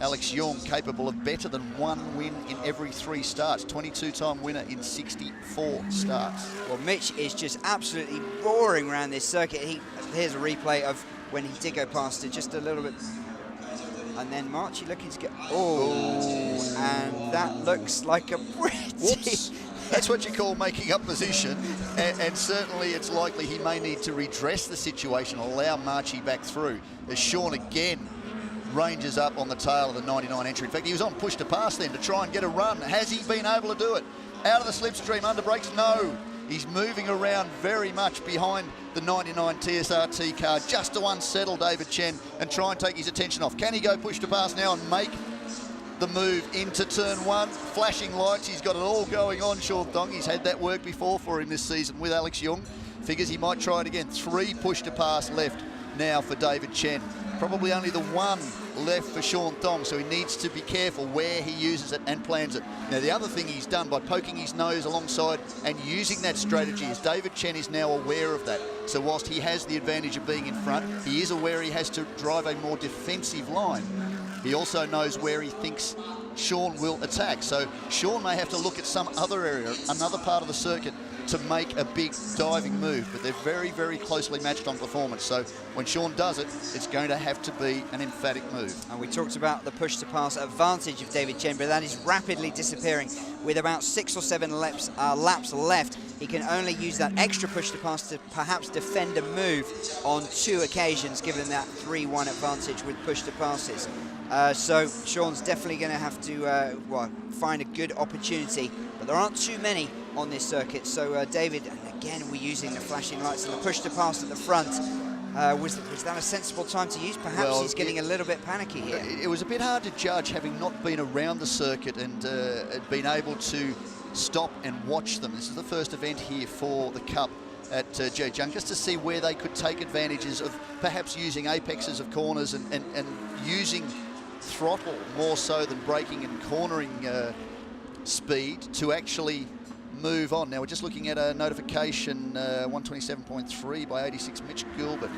Alex Jung capable of better than 1 win in every 3 starts, 22-time winner in 64 starts. Well, Mitch is just absolutely roaring around this circuit. Here's a replay of when he did go past it just a little bit. And then Marchi looking to get... and that looks like a pretty... Whoops. That's what you call making up position, and certainly it's likely he may need to redress the situation, allow Marchi back through, as Sean again ranges up on the tail of the 99 entry. In fact, he was on push to pass then to try and get a run. Has he been able to do it? Out of the slipstream, under brakes? No. He's moving around very much behind the 99 TSRT car just to unsettle David Chen and try and take his attention off. Can he go push to pass now and make the move into turn 1? Flashing lights, he's got it all going on, Sean Thong. He's had that work before for him this season with Alex Young. Figures he might try it again. 3 push to pass left now for David Chen. Probably only the 1 left for Sean Thong, so he needs to be careful where he uses it and plans it. Now, the other thing he's done by poking his nose alongside and using that strategy is David Chen is now aware of that. So whilst he has the advantage of being in front, he is aware he has to drive a more defensive line. He also knows where he thinks Sean will attack. So Sean may have to look at some other area, another part of the circuit, to make a big diving move, but they're very, very closely matched on performance. So when Sean does it, it's going to have to be an emphatic move. And we talked about the push-to-pass advantage of David Chen, but that is rapidly disappearing. With about 6 or 7 laps left, he can only use that extra push-to-pass to perhaps defend a move on 2 occasions, given that 3-1 advantage with push-to-passes. So Sean's definitely going to have to find a good opportunity, but there aren't too many on this circuit. So David, and again we're using the flashing lights and the push to pass at the front. Was that a sensible time to use? Perhaps he's getting a little bit panicky here. It was a bit hard to judge, having not been around the circuit and been able to stop and watch them. This is the first event here for the Cup at Zhejiang, just to see where they could take advantages of perhaps using apexes of corners and using throttle more so than braking and cornering speed to actually move on. Now we're just looking at a notification 127.3 by 86 Mitch Gilbert.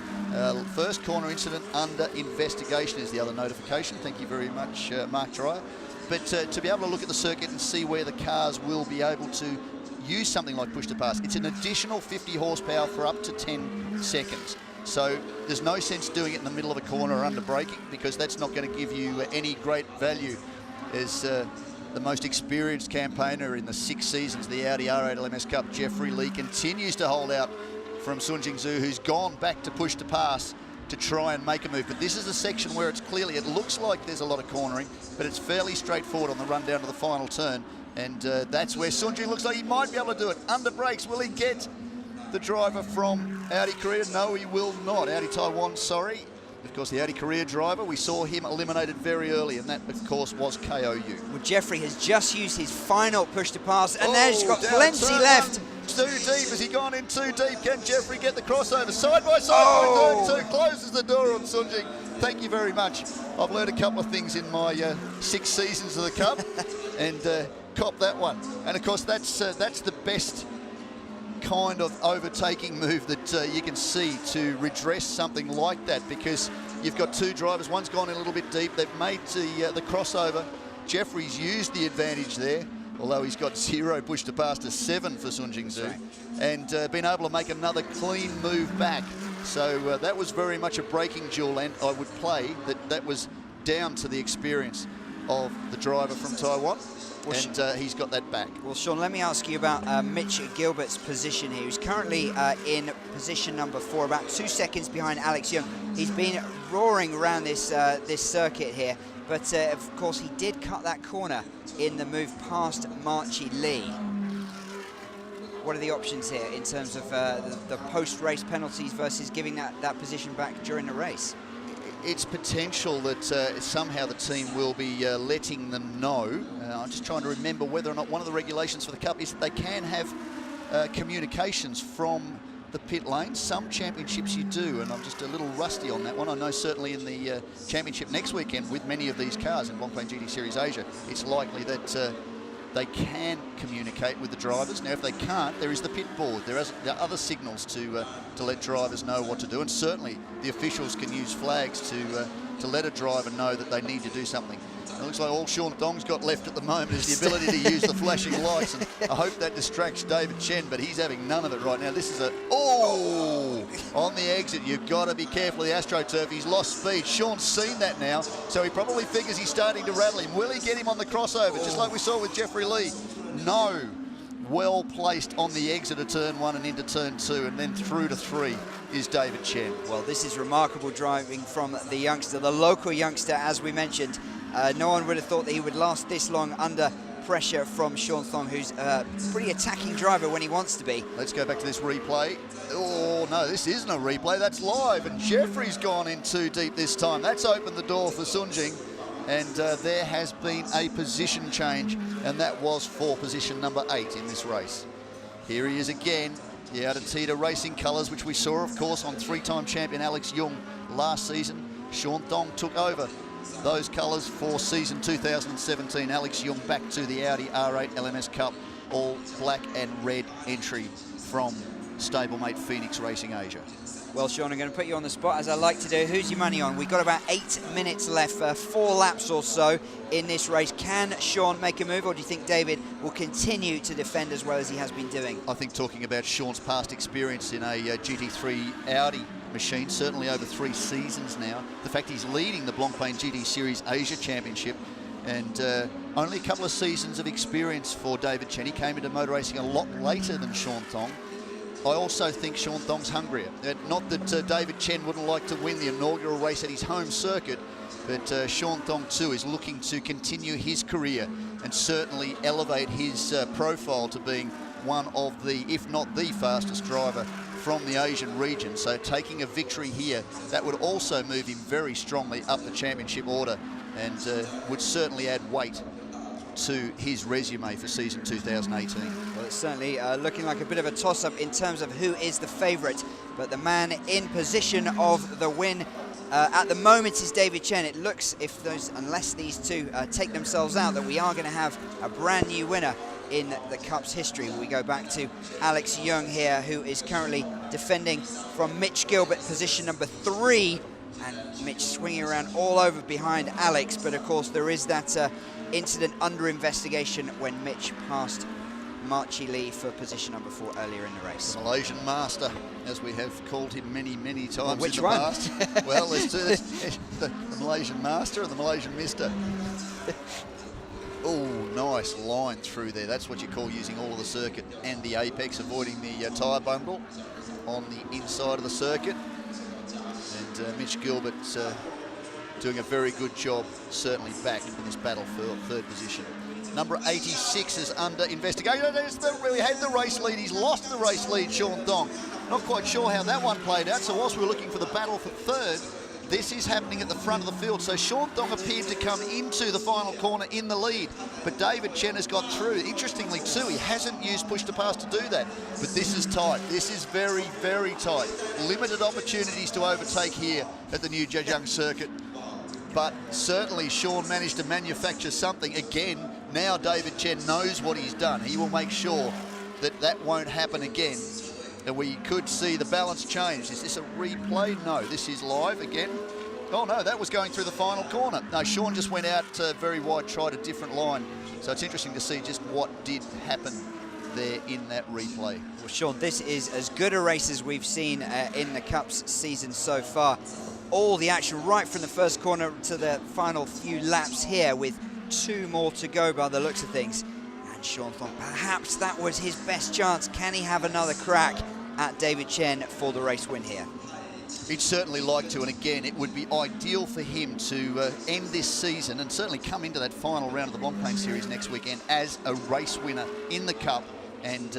First corner incident under investigation is the other notification. Thank you very much, Mark Dreyer. But to be able to look at the circuit and see where the cars will be able to use something like push to pass, it's an additional 50 horsepower for up to 10 seconds. So there's no sense doing it in the middle of a corner or under braking, because that's not going to give you any great value. As the most experienced campaigner in the 6 seasons of the Audi R8 LMS Cup, Jeffrey Lee, continues to hold out from Sun Jingzhou, who's gone back to push to pass to try and make a move. But this is a section where it looks like there's a lot of cornering, but it's fairly straightforward on the run down to the final turn. And that's where Sun Jing looks like he might be able to do it. Under brakes, will he get the driver from Audi Korea? No, he will not. Audi Taiwan, sorry. Of course, the Audi Korea driver, we saw him eliminated very early, and that, of course, was KOU. Well, Jeffrey has just used his final push to pass, and there's got plenty left. Too deep. Has he gone in too deep? Can Jeffrey get the crossover? Side by side, turn 2, closes the door on Sun Jing. Thank you very much. I've learned a couple of things in my 6 seasons of the Cup, and cop that one. And, of course, that's the best kind of overtaking move that you can see to redress something like that, because you've got 2 drivers, one's gone in a little bit deep, they've made the crossover. Jeffrey's used the advantage there, although he's got 0 push to pass to 7 for Sun Jingzhou, right, and been able to make another clean move back. So that was very much a braking duel, and I would play that was down to the experience of the driver from Taiwan. Well, and he's got that back. Well, Sean, let me ask you about Mitch Gilbert's position here. He's currently in position number 4, about 2 seconds behind Alex Young. He's been roaring around this circuit here, but of course he did cut that corner in the move past Marchi Lee. What are the options here in terms of the post-race penalties versus giving that position back during the race? It's potential that somehow the team will be letting them know. I'm just trying to remember whether or not one of the regulations for the Cup is that they can have communications from the pit lane. Some championships you do, and I'm just a little rusty on that one. I know certainly in the championship next weekend with many of these cars in Blancpain GT Series Asia, it's likely that they can communicate with the drivers. Now, if they can't, there is the pit board. There are other signals to let drivers know what to do, and certainly the officials can use flags to let a driver know that they need to do something. It looks like all Sean Thong's got left at the moment is the ability to use the flashing lights, and I hope that distracts David Chen, but he's having none of it right now. This is on the exit. You've got to be careful of the AstroTurf. He's lost speed. Sean's seen that now, so he probably figures he's starting to rattle him. Will he get him on the crossover, just like we saw with Jeffrey Lee? No. well placed on the exit of turn 1 and into turn 2, and then through to 3 is David Chen. Well, this is remarkable driving from the youngster, the local youngster, as we mentioned. No one would have thought that he would last this long under pressure from Sean Thong, who's a pretty attacking driver when he wants to be. Let's go back to this replay. Oh, no, this isn't a replay. That's live, and Jeffrey's gone in too deep this time. That's opened the door for Sun Jing, and there has been a position change, and that was for position number 8 in this race. Here he is again, the Audi Tita Racing colours, which we saw, of course, on 3-time champion Alex Young last season. Sean Thong took over those colours for season 2017. Alex Young back to the Audi R8 LMS Cup, all black and red entry from stablemate Phoenix Racing Asia. Well, Sean, I'm going to put you on the spot, as I like to do. Who's your money on? We've got about 8 minutes left, 4 laps or so in this race. Can Sean make a move, or do you think David will continue to defend as well as he has been doing? I think talking about Sean's past experience in a GT3 Audi machine, certainly over 3 seasons now, the fact he's leading the Blancpain GT Series Asia Championship, and only a couple of seasons of experience for David Chen. He came into motor racing a lot later than Sean Thong. I also think Sean Thong's hungrier. Not that David Chen wouldn't like to win the inaugural race at his home circuit, but Sean Thong too is looking to continue his career and certainly elevate his profile to being one of the, if not the fastest driver from the Asian region. So taking a victory here, that would also move him very strongly up the championship order, and would certainly add weight to his resume for season 2018. Well, it's certainly looking like a bit of a toss-up in terms of who is the favourite, but the man in position of the win at the moment is David Chen. It looks, unless these two take themselves out, that we are going to have a brand new winner in the Cup's history. We go back to Alex Young here, who is currently defending from Mitch Gilbert, position number 3, and Mitch swinging around all over behind Alex, but of course there is that incident under investigation when Mitch passed Marchi Lee for position number 4 earlier in the race. The Malaysian Master, as we have called him many, many times well, which in the one? past. Well, let's do this. The Malaysian Master or the Malaysian Mister? Oh, nice line through there. That's what you call using all of the circuit and the apex, avoiding the tyre bundle on the inside of the circuit. And Mitch Gilbert doing a very good job, certainly back in this battle for 3rd position. Number 86 is under investigation. We had the race lead. He's lost the race lead, Sean Thong. Not quite sure how that one played out. So whilst we were looking for the battle for 3rd, this is happening at the front of the field. So Sean Thong appeared to come into the final corner in the lead, but David Chen has got through. Interestingly too, he hasn't used push to pass to do that. But this is tight. This is very, very tight. Limited opportunities to overtake here at the new Zhejiang circuit. But certainly Sean managed to manufacture something. Again, now David Chen knows what he's done. He will make sure that that won't happen again. And we could see the balance change. Is this a replay? No, this is live again. Oh no, that was going through the final corner. No, Sean just went out very wide, tried a different line. So it's interesting to see just what did happen there in that replay. Well, Sean, this is as good a race as we've seen in the Cup's season so far. All the action right from the first corner to the final few laps here, with 2 more to go by the looks of things. And Sean Thong, perhaps that was his best chance. Can he have another crack at David Chen for the race win here? He'd certainly like to, and again, it would be ideal for him to end this season and certainly come into that final round of the Blancpain Series next weekend as a race winner in the Cup, and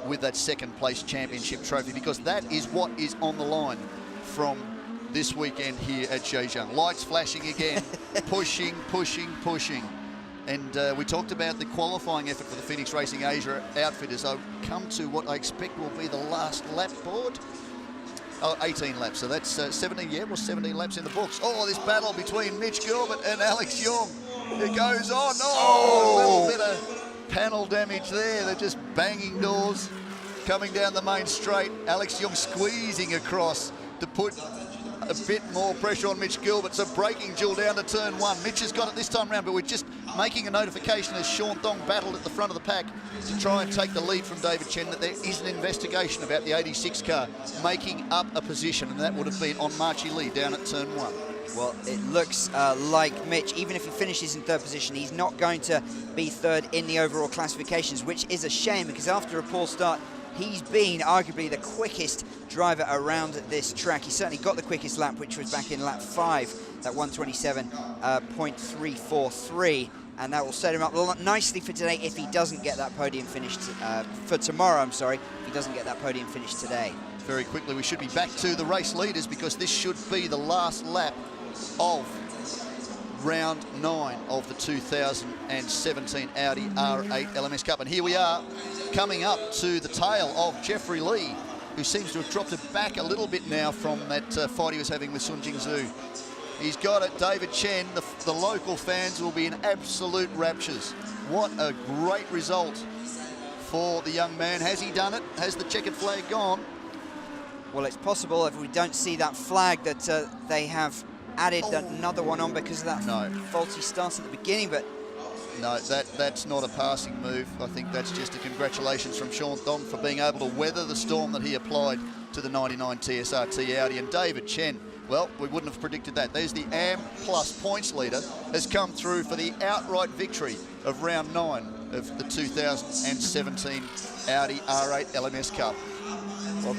with that 2nd place championship trophy, because that is what is on the line from this weekend here at Zhejiang. Lights flashing again, pushing. And we talked about the qualifying effort for the Phoenix Racing Asia outfitters. I've come to what I expect will be the last lap board. Oh, 18 laps, so that's 17, yeah, well, 17 laps in the books. Oh, this battle between Mitch Gilbert and Alex Young. It goes on. Oh, a little bit of panel damage there. They're just banging doors coming down the main straight. Alex Young squeezing across to put a bit more pressure on Mitch Gilbert. So braking duel down to turn 1. Mitch has got it this time round, but we're just making a notification as Sean Thong battled at the front of the pack to try and take the lead from David Chen that there is an investigation about the 86 car making up a position, and that would have been on Marchi Lee down at turn 1. Well, it looks like Mitch, even if he finishes in third position, he's not going to be third in the overall classifications, which is a shame because after a poor start, he's been arguably the quickest driver around this track. He certainly got the quickest lap, which was back in lap 5, that 127.343. And that will set him up nicely for today if he doesn't get that podium finished, for tomorrow, I'm sorry, if he doesn't get that podium finished today. Very quickly, we should be back to the race leaders because this should be the last lap of round 9 of the 2017 Audi R8 LMS Cup. And here we are coming up to the tail of Jeffrey Lee, who seems to have dropped it back a little bit now from that fight he was having with Sun Jingzhou. He's got it, David Chen. The local fans will be in absolute raptures. What a great result for the young man. Has he done it? Has the checkered flag gone? Well, it's possible if we don't see that flag that they have added another one on because of that faulty start at the beginning, but... No, that's not a passing move. I think that's just a congratulations from Sean Thong for being able to weather the storm that he applied to the 99 TSRT Audi. And David Chen, well, we wouldn't have predicted that. There's the AM Plus points leader, has come through for the outright victory of round 9 of the 2017 Audi R8 LMS Cup. Well,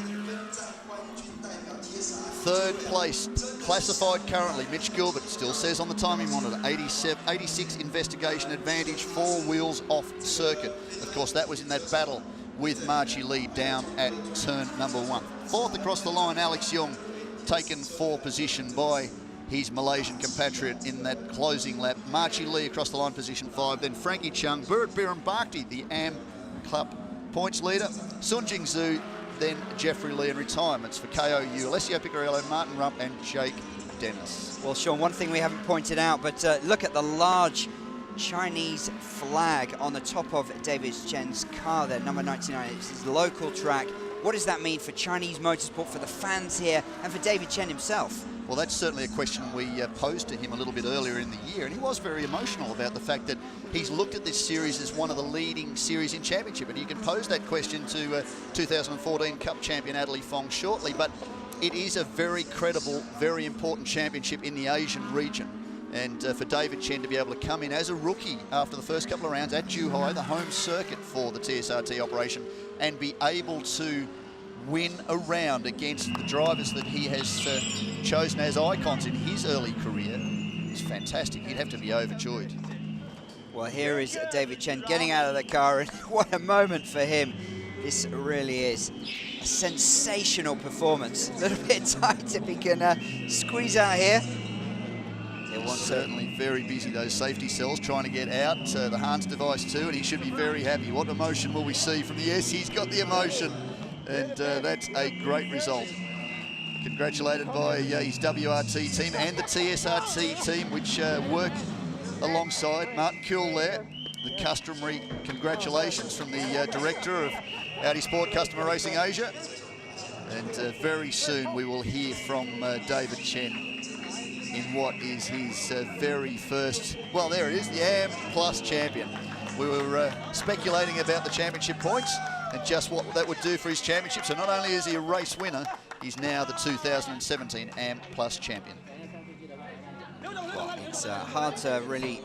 third place, classified currently, Mitch Gilbert still says on the timing monitor, 86 investigation advantage, 4 wheels off circuit. Of course, that was in that battle with Marchie Lee down at turn number 1. Fourth across the line, Alex Young, taken for position by his Malaysian compatriot in that closing lap. Marchie Lee across the line, position 5. Then Frankie Chung, Burrit Biram Bhakti, the AM Club points leader. Sun Jingzhou, then Jeffrey Lee in retirements for KOU. Alessio Piccarello, Martin Rump and Jake Dennis. Well, Sean, one thing we haven't pointed out, but look at the large Chinese flag on the top of David Chen's car there, number 99. It's his local track. What does that mean for Chinese motorsport, for the fans here, and for David Chen himself? Well, that's certainly a question we posed to him a little bit earlier in the year, and he was very emotional about the fact that he's looked at this series as one of the leading series in championship, and you can pose that question to 2014 Cup champion Adelie Fong shortly, but it is a very credible, very important championship in the Asian region. And for David Chen to be able to come in as a rookie after the first couple of rounds at Zhuhai, the home circuit for the TSRT operation, and be able to win a round against the drivers that he has chosen as icons in his early career is fantastic. He'd have to be overjoyed. Well, here is David Chen getting out of the car, and what a moment for him. This really is a sensational performance. A little bit tight if he can squeeze out here. Certainly very busy, those safety cells, trying to get out. The Hans device too, and he should be very happy. What emotion will we see from the... Yes, he's got the emotion, and that's a great result. Congratulated by his WRT team and the TSRT team, which work alongside Martin Kuhl there. The customary congratulations from the director of Audi Sport Customer Racing Asia. And very soon we will hear from David Chen in what is his very first, well, there it is, the AM Plus champion. We were speculating about the championship points and just what that would do for his championship. So not only is he a race winner, he's now the 2017 AM Plus champion. Well, it's hard to really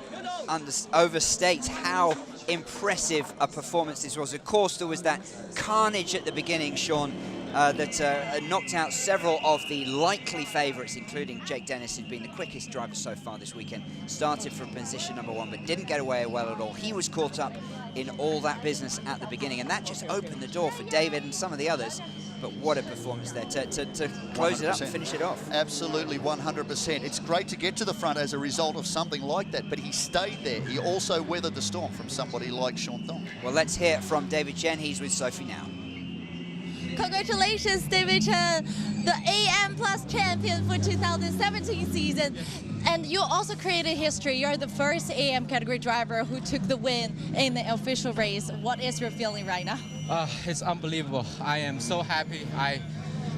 overstate how impressive a performance this was. Of course, there was that carnage at the beginning, Sean, that knocked out several of the likely favourites, including Jake Dennis, who's been the quickest driver so far this weekend. Started from position number 1, but didn't get away well at all. He was caught up in all that business at the beginning, and that just opened the door for David and some of the others. But what a performance there to close 100%. It up and finish it off. Absolutely, 100%. It's great to get to the front as a result of something like that, but he stayed there. He also weathered the storm from somebody like Sean Thong. Well, let's hear from David Chen. He's with Sophie now. Congratulations, David Chen, the AM Plus champion for 2017 season. And you also created history. You're the first AM category driver who took the win in the official race. What is your feeling right now? It's unbelievable. I am so happy. I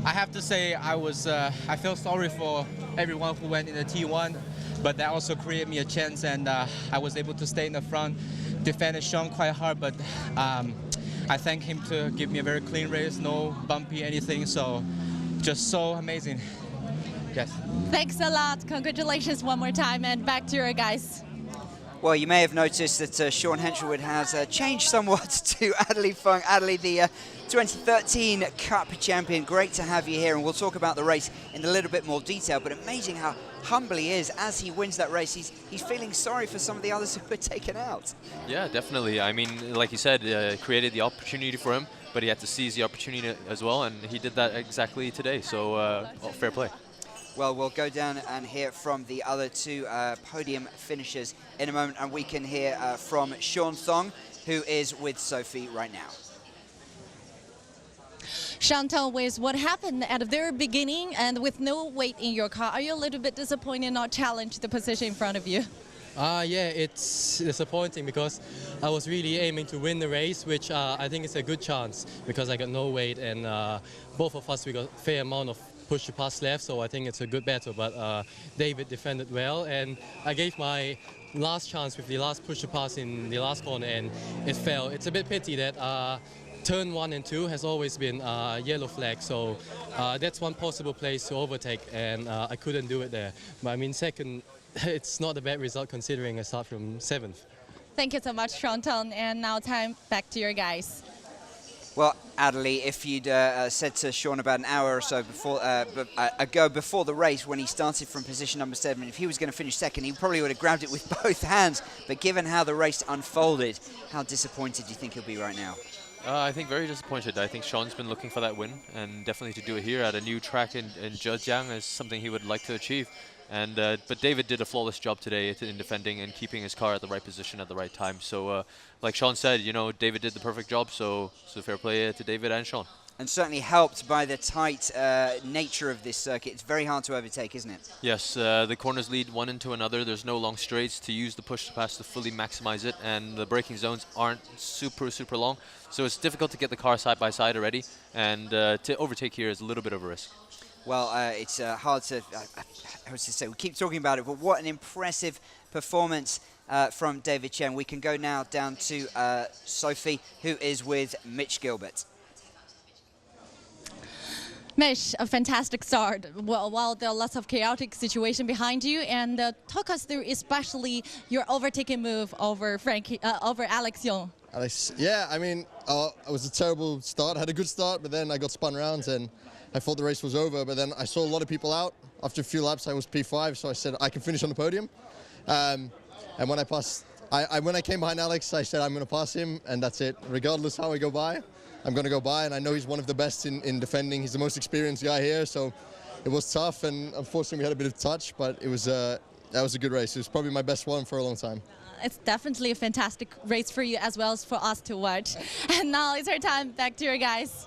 have to say I feel sorry for everyone who went in the T1, but that also created me a chance, and I was able to stay in the front, defended Sean quite hard, but I thank him to give me a very clean race, no bumpy anything, so just so amazing. Yes. Thanks a lot. Congratulations one more time, and back to your guys. Well, you may have noticed that Sean Henshelwood has changed somewhat to Adley Fung. Adley, the 2013 Cup champion. Great to have you here, and we'll talk about the race in a little bit more detail, but amazing how humble he is as he wins that race. He's feeling sorry for some of the others who were taken out. Yeah, definitely. I mean, like you said, created the opportunity for him, but he had to seize the opportunity as well, and he did that exactly today, so fair play. Well, we'll go down and hear from the other two podium finishers in a moment, and we can hear from Sean Thong, who is with Sophie right now. Chantal, with what happened at the very beginning and with no weight in your car, are you a little bit disappointed not challenge the position in front of you? Yeah, it's disappointing because I was really aiming to win the race, which I think is a good chance because I got no weight, and both of us, we got a fair amount of push to pass left, so I think it's a good battle. But David defended well, and I gave my last chance with the last push to pass in the last corner, and it fell. It's a bit pity that turn 1 and 2 has always been yellow flag, so that's one possible place to overtake, and I couldn't do it there. But I mean, second, it's not a bad result considering I start from 7th. Thank you so much, Chantal, and now time back to your guys. Well, Adley, if you'd said to Sean about an hour or so ago before the race, when he started from position number 7, if he was going to finish second, he probably would have grabbed it with both hands. But given how the race unfolded, how disappointed do you think he'll be right now? I think very disappointed. I think Sean's been looking for that win, and definitely to do it here at a new track in Zhejiang is something he would like to achieve. And but David did a flawless job today in defending and keeping his car at the right position at the right time. So like Sean said, you know, David did the perfect job, so fair play to David and Sean. And certainly helped by the tight nature of this circuit. It's very hard to overtake, isn't it? Yes, the corners lead one into another. There's no long straights to use the push to pass to fully maximize it, and the braking zones aren't super long. So it's difficult to get the car side by side already, and to overtake here is a little bit of a risk. Well, it's hard to, I was to say, we keep talking about it, but what an impressive performance from David Chen. We can go now down to Sophie, who is with Mitch Gilbert. Mitch, a fantastic start. Well, while there are lots of chaotic situation behind you, and talk us through especially your overtaking move over Alex Young. Alex, yeah, I mean, it was a terrible start. I had a good start, but then I got spun around and I thought the race was over. But then I saw a lot of people out. After a few laps, I was P5, so I said I can finish on the podium. And when I passed, when I came behind Alex, I said I'm going to pass him, and that's it. Regardless how I go by, I'm going to go by, and I know he's one of the best in defending. He's the most experienced guy here, so it was tough, and unfortunately we had a bit of touch, but it was that was a good race. It was probably my best one for a long time. It's definitely a fantastic race for you as well as for us to watch. And now it's our time. Back to your guys.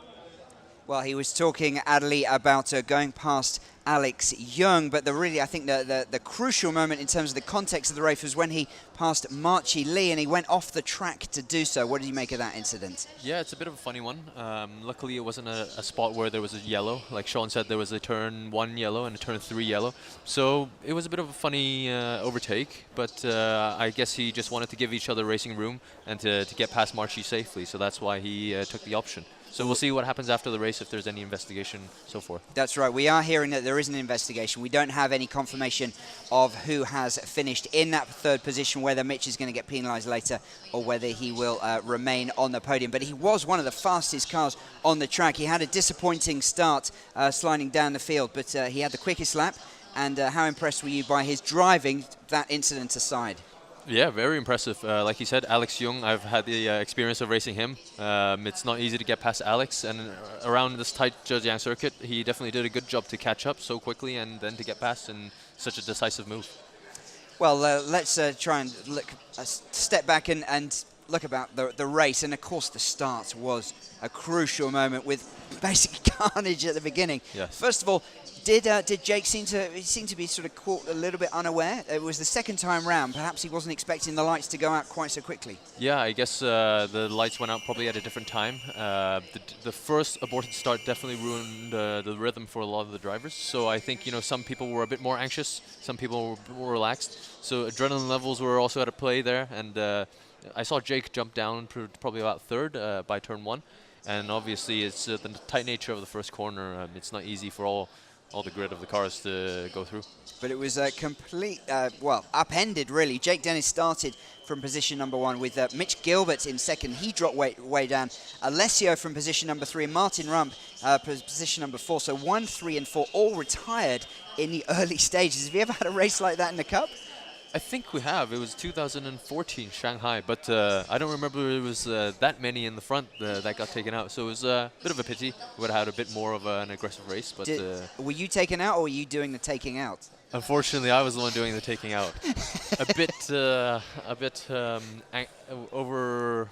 Well, he was talking, Adley, about going past Alex Young, but I think the crucial moment in terms of the context of the race was when he passed Marchi Lee, and he went off the track to do so. What did you make of that incident? Yeah, it's a bit of a funny one. Luckily, it wasn't a spot where there was a yellow. Like Sean said, there was a turn 1 yellow and a turn 3 yellow. So it was a bit of a funny overtake, but I guess he just wanted to give each other racing room and to get past Marchi safely. So that's why he took the option. So we'll see what happens after the race, if there's any investigation, so forth. That's right. We are hearing that there is an investigation. We don't have any confirmation of who has finished in that 3rd position, whether Mitch is going to get penalised later or whether he will remain on the podium. But he was one of the fastest cars on the track. He had a disappointing start sliding down the field, but he had the quickest lap. And how impressed were you by his driving, that incident aside? Yeah, very impressive. Like you said, Alex Young, I've had the experience of racing him. It's not easy to get past Alex, and around this tight Zhejiang circuit, he definitely did a good job to catch up so quickly and then to get past in such a decisive move. Well, let's try and step back and look about the race. And, of course, the start was a crucial moment with basic carnage at the beginning. Yes. First of all, did Jake seem to be sort of caught a little bit unaware? It was the 2nd time round. Perhaps he wasn't expecting the lights to go out quite so quickly. Yeah, I guess the lights went out probably at a different time. The first aborted start definitely ruined the rhythm for a lot of the drivers. So I think, you know, some people were a bit more anxious, some people were a bit more relaxed. So adrenaline levels were also at play there. And I saw Jake jump down probably about 3rd by turn 1. And obviously it's the tight nature of the first corner. It's not easy for all all the grid of the cars to go through. But it was a complete, well, upended really. Jake Dennis started from position number 1 with Mitch Gilbert in second. He dropped way down. Alessio from position number 3 and Martin Rump position number 4. So 1, 3 and 4 all retired in the early stages. Have you ever had a race like that in the Cup? I think we have. It was 2014 Shanghai, but I don't remember it was that many in the front that got taken out. So it was a bit of a pity. We would have had a bit more of an aggressive race. But were you taken out, or were you doing the taking out? Unfortunately, I was the one doing the taking out. a bit over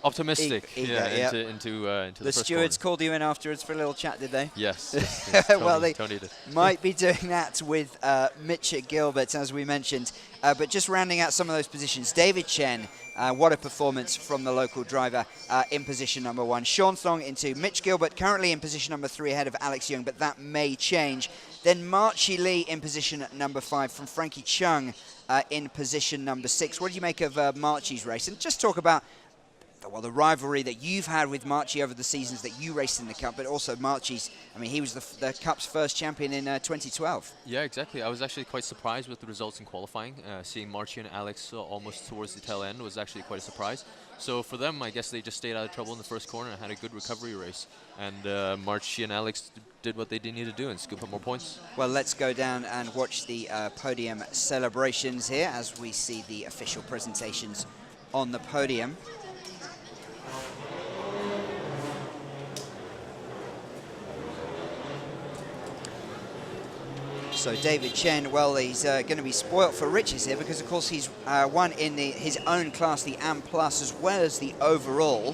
optimistic into the The stewards called you in afterwards for a little chat, did they? Yes. Tony, well, they Tony did. might be doing that with Mitch Gilbert, as we mentioned. But just rounding out some of those positions, David Chen, what a performance from the local driver in position number 1. Sean Thong into Mitch Gilbert, currently in position number 3 ahead of Alex Young, but that may change. Then Marchi Lee in position number 5 from Frankie Chung in position number 6. What do you make of Marchi's race? And just talk about the rivalry that you've had with Marchi over the seasons that you raced in the Cup, but also Marchi's, I mean, he was the Cup's first champion in 2012. Yeah, exactly. I was actually quite surprised with the results in qualifying. Seeing Marchi and Alex almost towards the tail end was actually quite a surprise. So for them, I guess they just stayed out of trouble in the first corner and had a good recovery race. And Marchi and Alex did what they did need to do and scoop up more points. Well, let's go down and watch the podium celebrations here as we see the official presentations on the podium. So David Chen, well, he's going to be spoilt for riches here because, of course, he's won in his own class, the AM Plus, as well as the overall.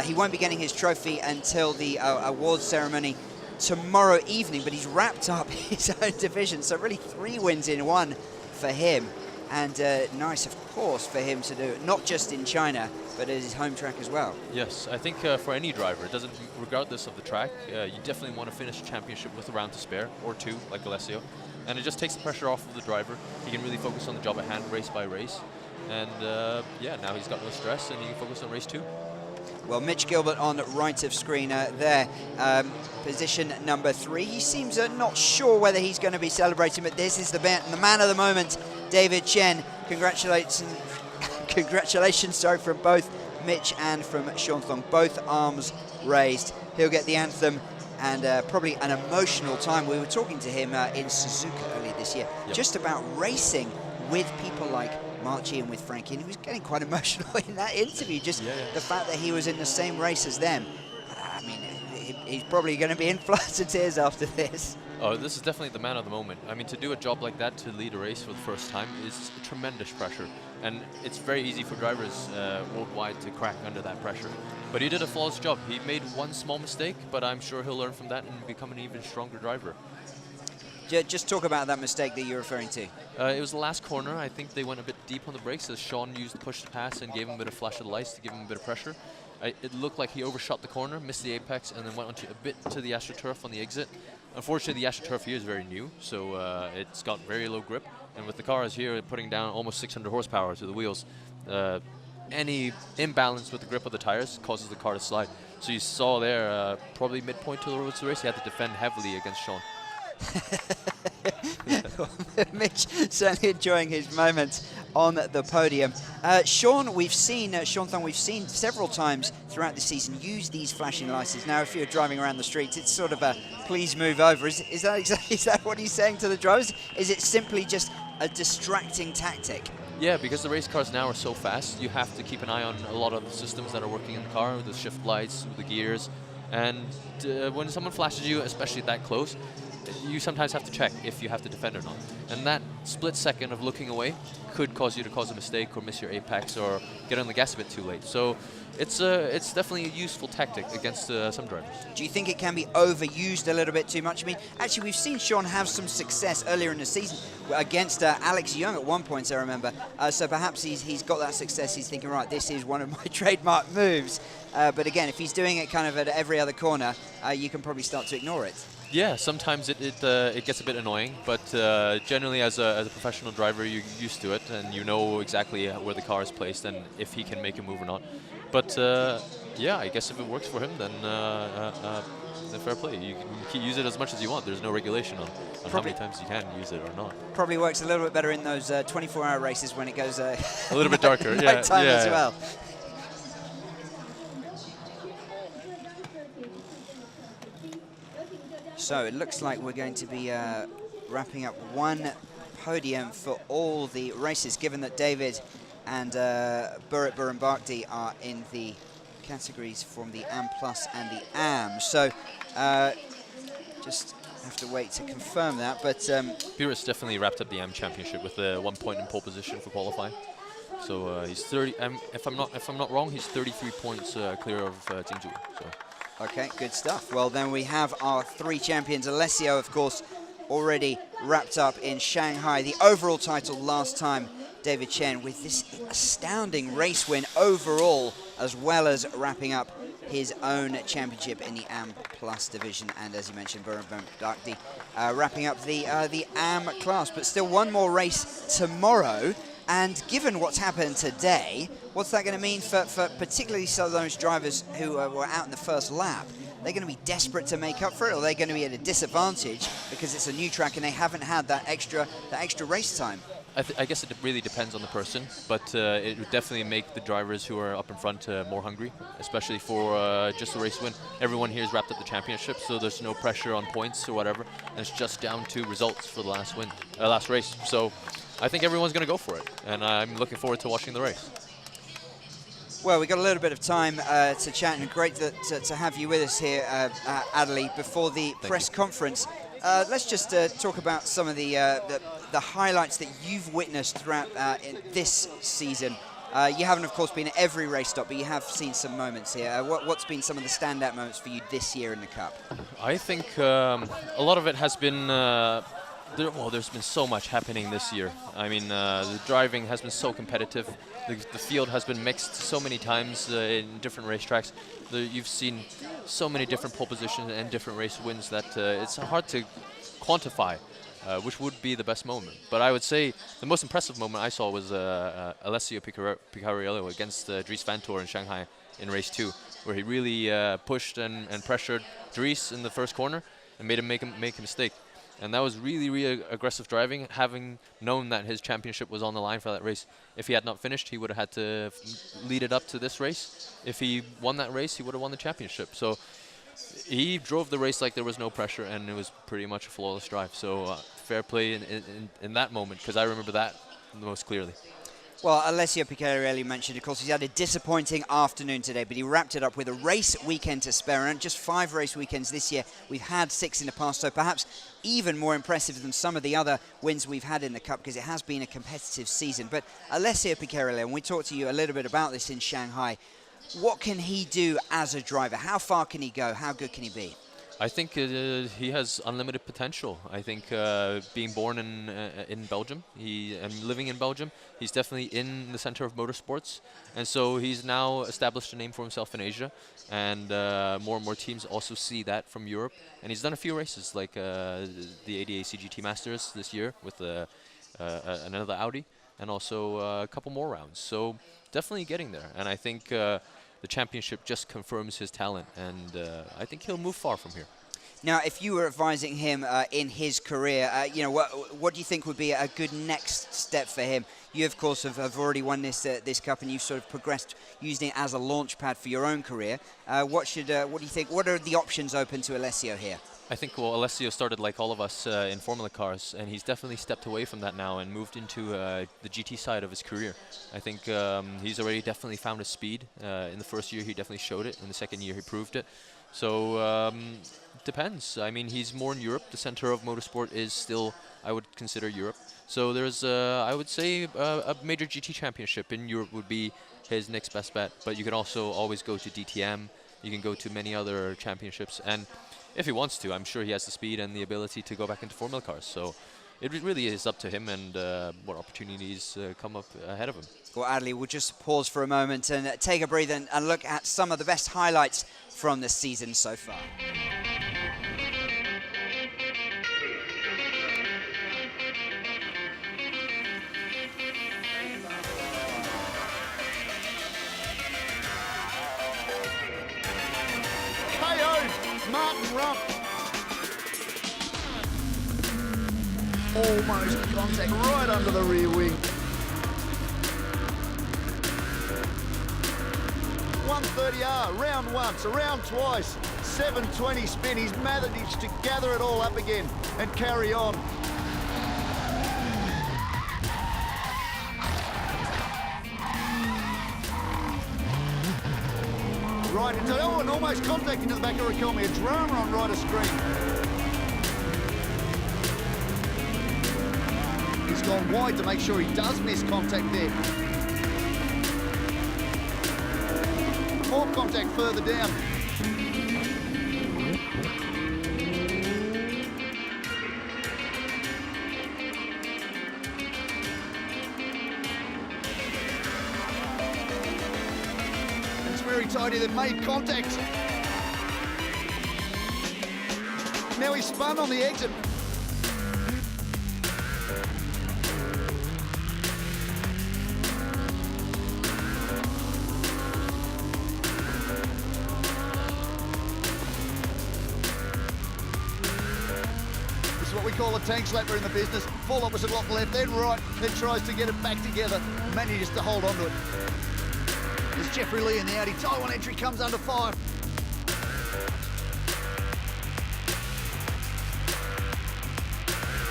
He won't be getting his trophy until the awards ceremony tomorrow evening, but he's wrapped up his own division. So really 3 wins in 1 for him. And nice, of course, for him to do it, not just in China, but at his home track as well. Yes, I think for any driver, it doesn't, regardless of the track, you definitely want to finish a championship with a round to spare, or 2, like Alessio. And it just takes the pressure off of the driver. He can really focus on the job at hand, race by race. And yeah, now he's got no stress, and he can focus on race 2. Well, Mitch Gilbert on right of screen there, position number 3. He seems not sure whether he's going to be celebrating, but this is the man of the moment, David Chen. Congratulations from both Mitch and from Sean Thong. Both arms raised. He'll get the anthem and probably an emotional time. We were talking to him in Suzuka earlier this year, just about racing with people like Marchi and with Frankie, and he was getting quite emotional in that interview, just the fact that he was in the same race as them. I mean, he's probably going to be in floods of tears after this. Oh, this is definitely the man of the moment. I mean, to do a job like that, to lead a race for the first time, is tremendous pressure. And it's very easy for drivers worldwide to crack under that pressure. But he did a flawless job. He made one small mistake, but I'm sure he'll learn from that and become an even stronger driver. Just talk about that mistake that you're referring to. It was the last corner. I think they went a bit deep on the brakes as Sean used the push to pass and gave him a bit of flash of the lights to give him a bit of pressure. It looked like he overshot the corner, missed the apex, and then went onto a bit to the AstroTurf on the exit. Unfortunately, the AstroTurf here is very new, so it's got very low grip. And with the cars here putting down almost 600 horsepower to the wheels, any imbalance with the grip of the tires causes the car to slide. So you saw there, probably midpoint towards the race, he had to defend heavily against Sean. Mitch certainly enjoying his moments on the podium. Sean, we've seen Sean Thong. We've seen several times throughout the season use these flashing lights. Now, if you're driving around the streets, it's sort of a please move over. Is that what he's saying to the drivers? Is it simply just a distracting tactic? Yeah, because the race cars now are so fast, you have to keep an eye on a lot of the systems that are working in the car, the shift lights, the gears, and when someone flashes you, especially that close, you sometimes have to check if you have to defend or not. And that split second of looking away could cause you to cause a mistake or miss your apex or get on the gas a bit too late. So it's definitely a useful tactic against some drivers. Do you think it can be overused a little bit too much? I mean, actually, we've seen Sean have some success earlier in the season against Alex Young at one point, I remember. So perhaps he's got that success. He's thinking, right, this is one of my trademark moves. But again, if he's doing it kind of at every other corner, you can probably start to ignore it. Yeah, sometimes it gets a bit annoying, but generally as a professional driver, you're used to it and you know exactly where the car is placed and if he can make a move or not. But yeah, I guess if it works for him, then fair play. You can use it as much as you want. There's no regulation on how many times you can use it or not. Probably works a little bit better in those 24-hour races when it goes a little bit darker. Night time as well. So it looks like we're going to be wrapping up one podium for all the races, given that David and Burrit Burambakdi are in the categories from the AM Plus and the AM. So just have to wait to confirm that. But Burrit's definitely wrapped up the AM Championship with 1 point in pole position for qualifying. So he's 30. If I'm not wrong, he's 33 points clear of Jingju. So. Okay, good stuff. Well, then we have our 3 champions. Alessio, of course, already wrapped up in Shanghai. The overall title last time, David Chen, with this astounding race win overall, as well as wrapping up his own championship in the AM Plus division. And as you mentioned, Burrit Burambakdi wrapping up the AM class. But still one more race tomorrow. And given what's happened today, what's that going to mean for particularly some of those drivers who were out in the first lap? They're going to be desperate to make up for it, or they're going to be at a disadvantage because it's a new track and they haven't had that extra race time? I guess it really depends on the person, but it would definitely make the drivers who are up in front more hungry, especially for just the race win. Everyone here has wrapped up the championship, so there's no pressure on points or whatever, and it's just down to results for the last race. So I think everyone's going to go for it, and I'm looking forward to watching the race. Well, we've got a little bit of time to chat, and great to have you with us here, Adley, before the press conference. Let's just talk about some of the highlights that you've witnessed throughout in this season. You haven't, of course, been at every race stop, but you have seen some moments here. What's been some of the standout moments for you this year in the Cup? I think a lot of it has been... there's been so much happening this year. I mean, the driving has been so competitive. The field has been mixed so many times in different racetracks. You've seen so many different pole positions and different race wins that it's hard to quantify which would be the best moment. But I would say the most impressive moment I saw was Alessio Picariello against Dries Vanthoor in Shanghai in race 2, where he really pushed and pressured Dries in the first corner and made him make a mistake. And that was really, really aggressive driving, having known that his championship was on the line for that race. If he had not finished, he would have had to lead it up to this race. If he won that race, he would have won the championship. So he drove the race like there was no pressure, and it was pretty much a flawless drive. So fair play in that moment, because I remember that the most clearly. Well, Alessio Picariello mentioned, of course, he's had a disappointing afternoon today, but he wrapped it up with a race weekend to spare. And just 5 race weekends this year. We've had 6 in the past, so perhaps even more impressive than some of the other wins we've had in the Cup, because it has been a competitive season. But Alessio Picariello, and we talked to you a little bit about this in Shanghai, what can he do as a driver? How far can he go? How good can he be? I think he has unlimited potential. I think being born in Belgium, and living in Belgium, he's definitely in the center of motorsports, and so he's now established a name for himself in Asia, and more and more teams also see that from Europe. And he's done a few races, like the ADA CGT Masters this year with another Audi, and also a couple more rounds. So definitely getting there, and I think the championship just confirms his talent, and I think he'll move far from here. Now, if you were advising him in his career, what do you think would be a good next step for him? You, of course, have already won this Cup, and you've sort of progressed using it as a launch pad for your own career. What do you think? What are the options open to Alessio here? I think, well, Alessio started like all of us in Formula cars, and he's definitely stepped away from that now and moved into the GT side of his career. I think he's already definitely found his speed. In the first year, he definitely showed it. In the second year, he proved it. So depends. I mean, he's more in Europe. The center of motorsport is still, I would consider, Europe. So there's, I would say, a major GT championship in Europe would be his next best bet. But you can also always go to DTM. You can go to many other championships. And if he wants to, I'm sure he has the speed and the ability to go back into Formula cars. So it really is up to him and what opportunities come up ahead of him. Well, Adley, we'll just pause for a moment and take a breather and look at some of the best highlights from the season so far. Martin Rump. Almost contact right under the rear wing. 130R, round once, around twice, 720 spin. He's managed to gather it all up again and carry on. Right into, oh, and almost contact into the back of Raquel. A drama on right of screen. He's gone wide to make sure he does miss contact there. More contact further down. It's very tidy. They've made contact. Now he's spun on the exit. What we call a tank slapper in the business. Full opposite lock left, then right, then tries to get it back together, manages to hold on to it. There's Jeffrey Lee in the Audi. Taiwan entry comes under fire.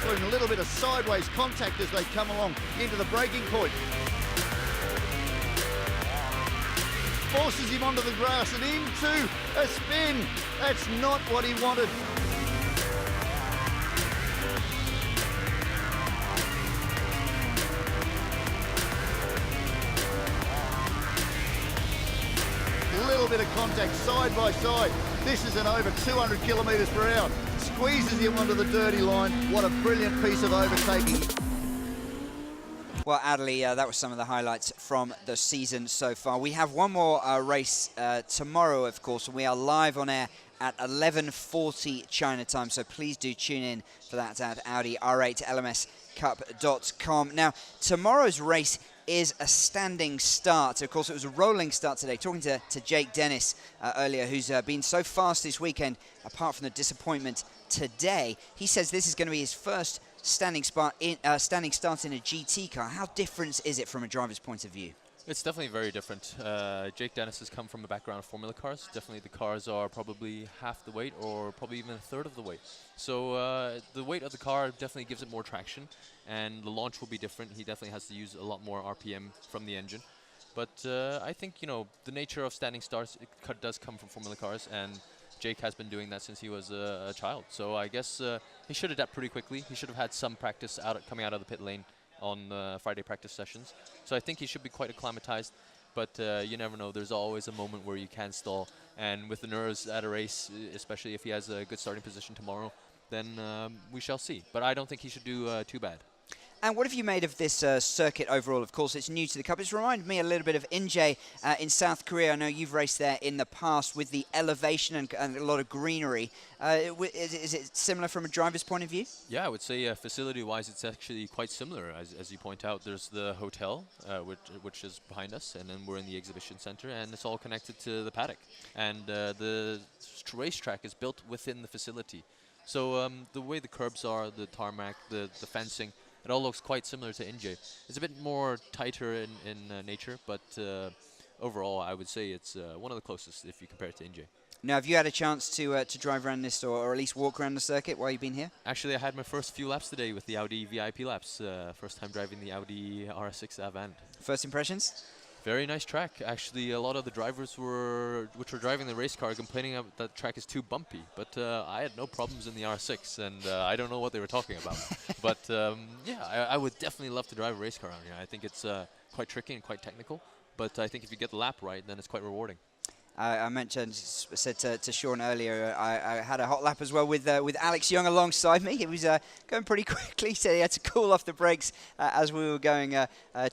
Doing a little bit of sideways contact as they come along into the braking point. Forces him onto the grass and into a spin. That's not what he wanted. Little bit of contact side by side. This is an over 200 kilometres per hour. Squeezes him onto the dirty line. What a brilliant piece of overtaking. Well, Adley, that was some of the highlights from the season so far. We have one more race tomorrow, of course, and we are live on air at 11:40 China time, so please do tune in for that at Audi R8 LMScup.com. Now, tomorrow's race is a standing start. Of course, it was a rolling start today. Talking to Jake Dennis earlier, who's been so fast this weekend, apart from the disappointment today. He says this is going to be his first standing start in a GT car. How different is it from a driver's point of view? It's definitely very different. Jake Dennis has come from a background of Formula cars. Definitely the cars are probably half the weight or probably even a third of the weight. So the weight of the car definitely gives it more traction, and the launch will be different. He definitely has to use a lot more RPM from the engine. But I think, you know, the nature of standing starts does come from Formula cars, and Jake has been doing that since he was a child. So I guess he should adapt pretty quickly. He should have had some practice coming out of the pit lane on Friday practice sessions. So I think he should be quite acclimatized, but you never know. There's always a moment where you can stall, and with the nerves at a race, especially if he has a good starting position tomorrow, then we shall see. But I don't think he should do too bad. And what have you made of this circuit overall? Of course, it's new to the Cup. It's reminded me a little bit of Inje in South Korea. I know you've raced there in the past with the elevation and a lot of greenery. Is it similar from a driver's point of view? Yeah, I would say facility-wise, it's actually quite similar. As you point out, there's the hotel, which is behind us, and then we're in the exhibition center, and it's all connected to the paddock. And the racetrack is built within the facility. So the way the curbs are, the tarmac, the fencing, it all looks quite similar to Inje. It's a bit more tighter in nature, but overall, I would say it's one of the closest if you compare it to Inje. Now, have you had a chance to drive around this or at least walk around the circuit while you've been here? Actually, I had my first few laps today with the Audi VIP laps. First time driving the Audi R6 Avant. First impressions? Very nice track. Actually, a lot of the drivers which were driving the race car complaining that the track is too bumpy. But I had no problems in the R6, and I don't know what they were talking about. But yeah, I would definitely love to drive a race car around here. I think it's quite tricky and quite technical. But I think if you get the lap right, then it's quite rewarding. I said to Sean earlier, I had a hot lap as well with Alex Young alongside me. It was going pretty quickly, so he had to cool off the brakes as we were going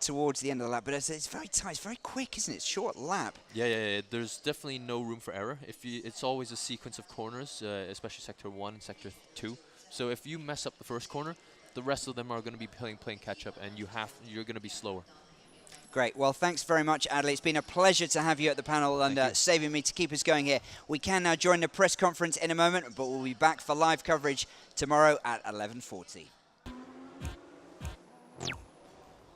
towards the end of the lap. But it's very tight, it's very quick, isn't it? Short lap. Yeah. There's definitely no room for error. It's always a sequence of corners, especially Sector 1 and Sector 2. So if you mess up the first corner, the rest of them are going to be playing catch up, and you're going to be slower. Great. Well, thanks very much, Adley. It's been a pleasure to have you at the panel and saving me to keep us going here. We can now join the press conference in a moment, but we'll be back for live coverage tomorrow at 11:40.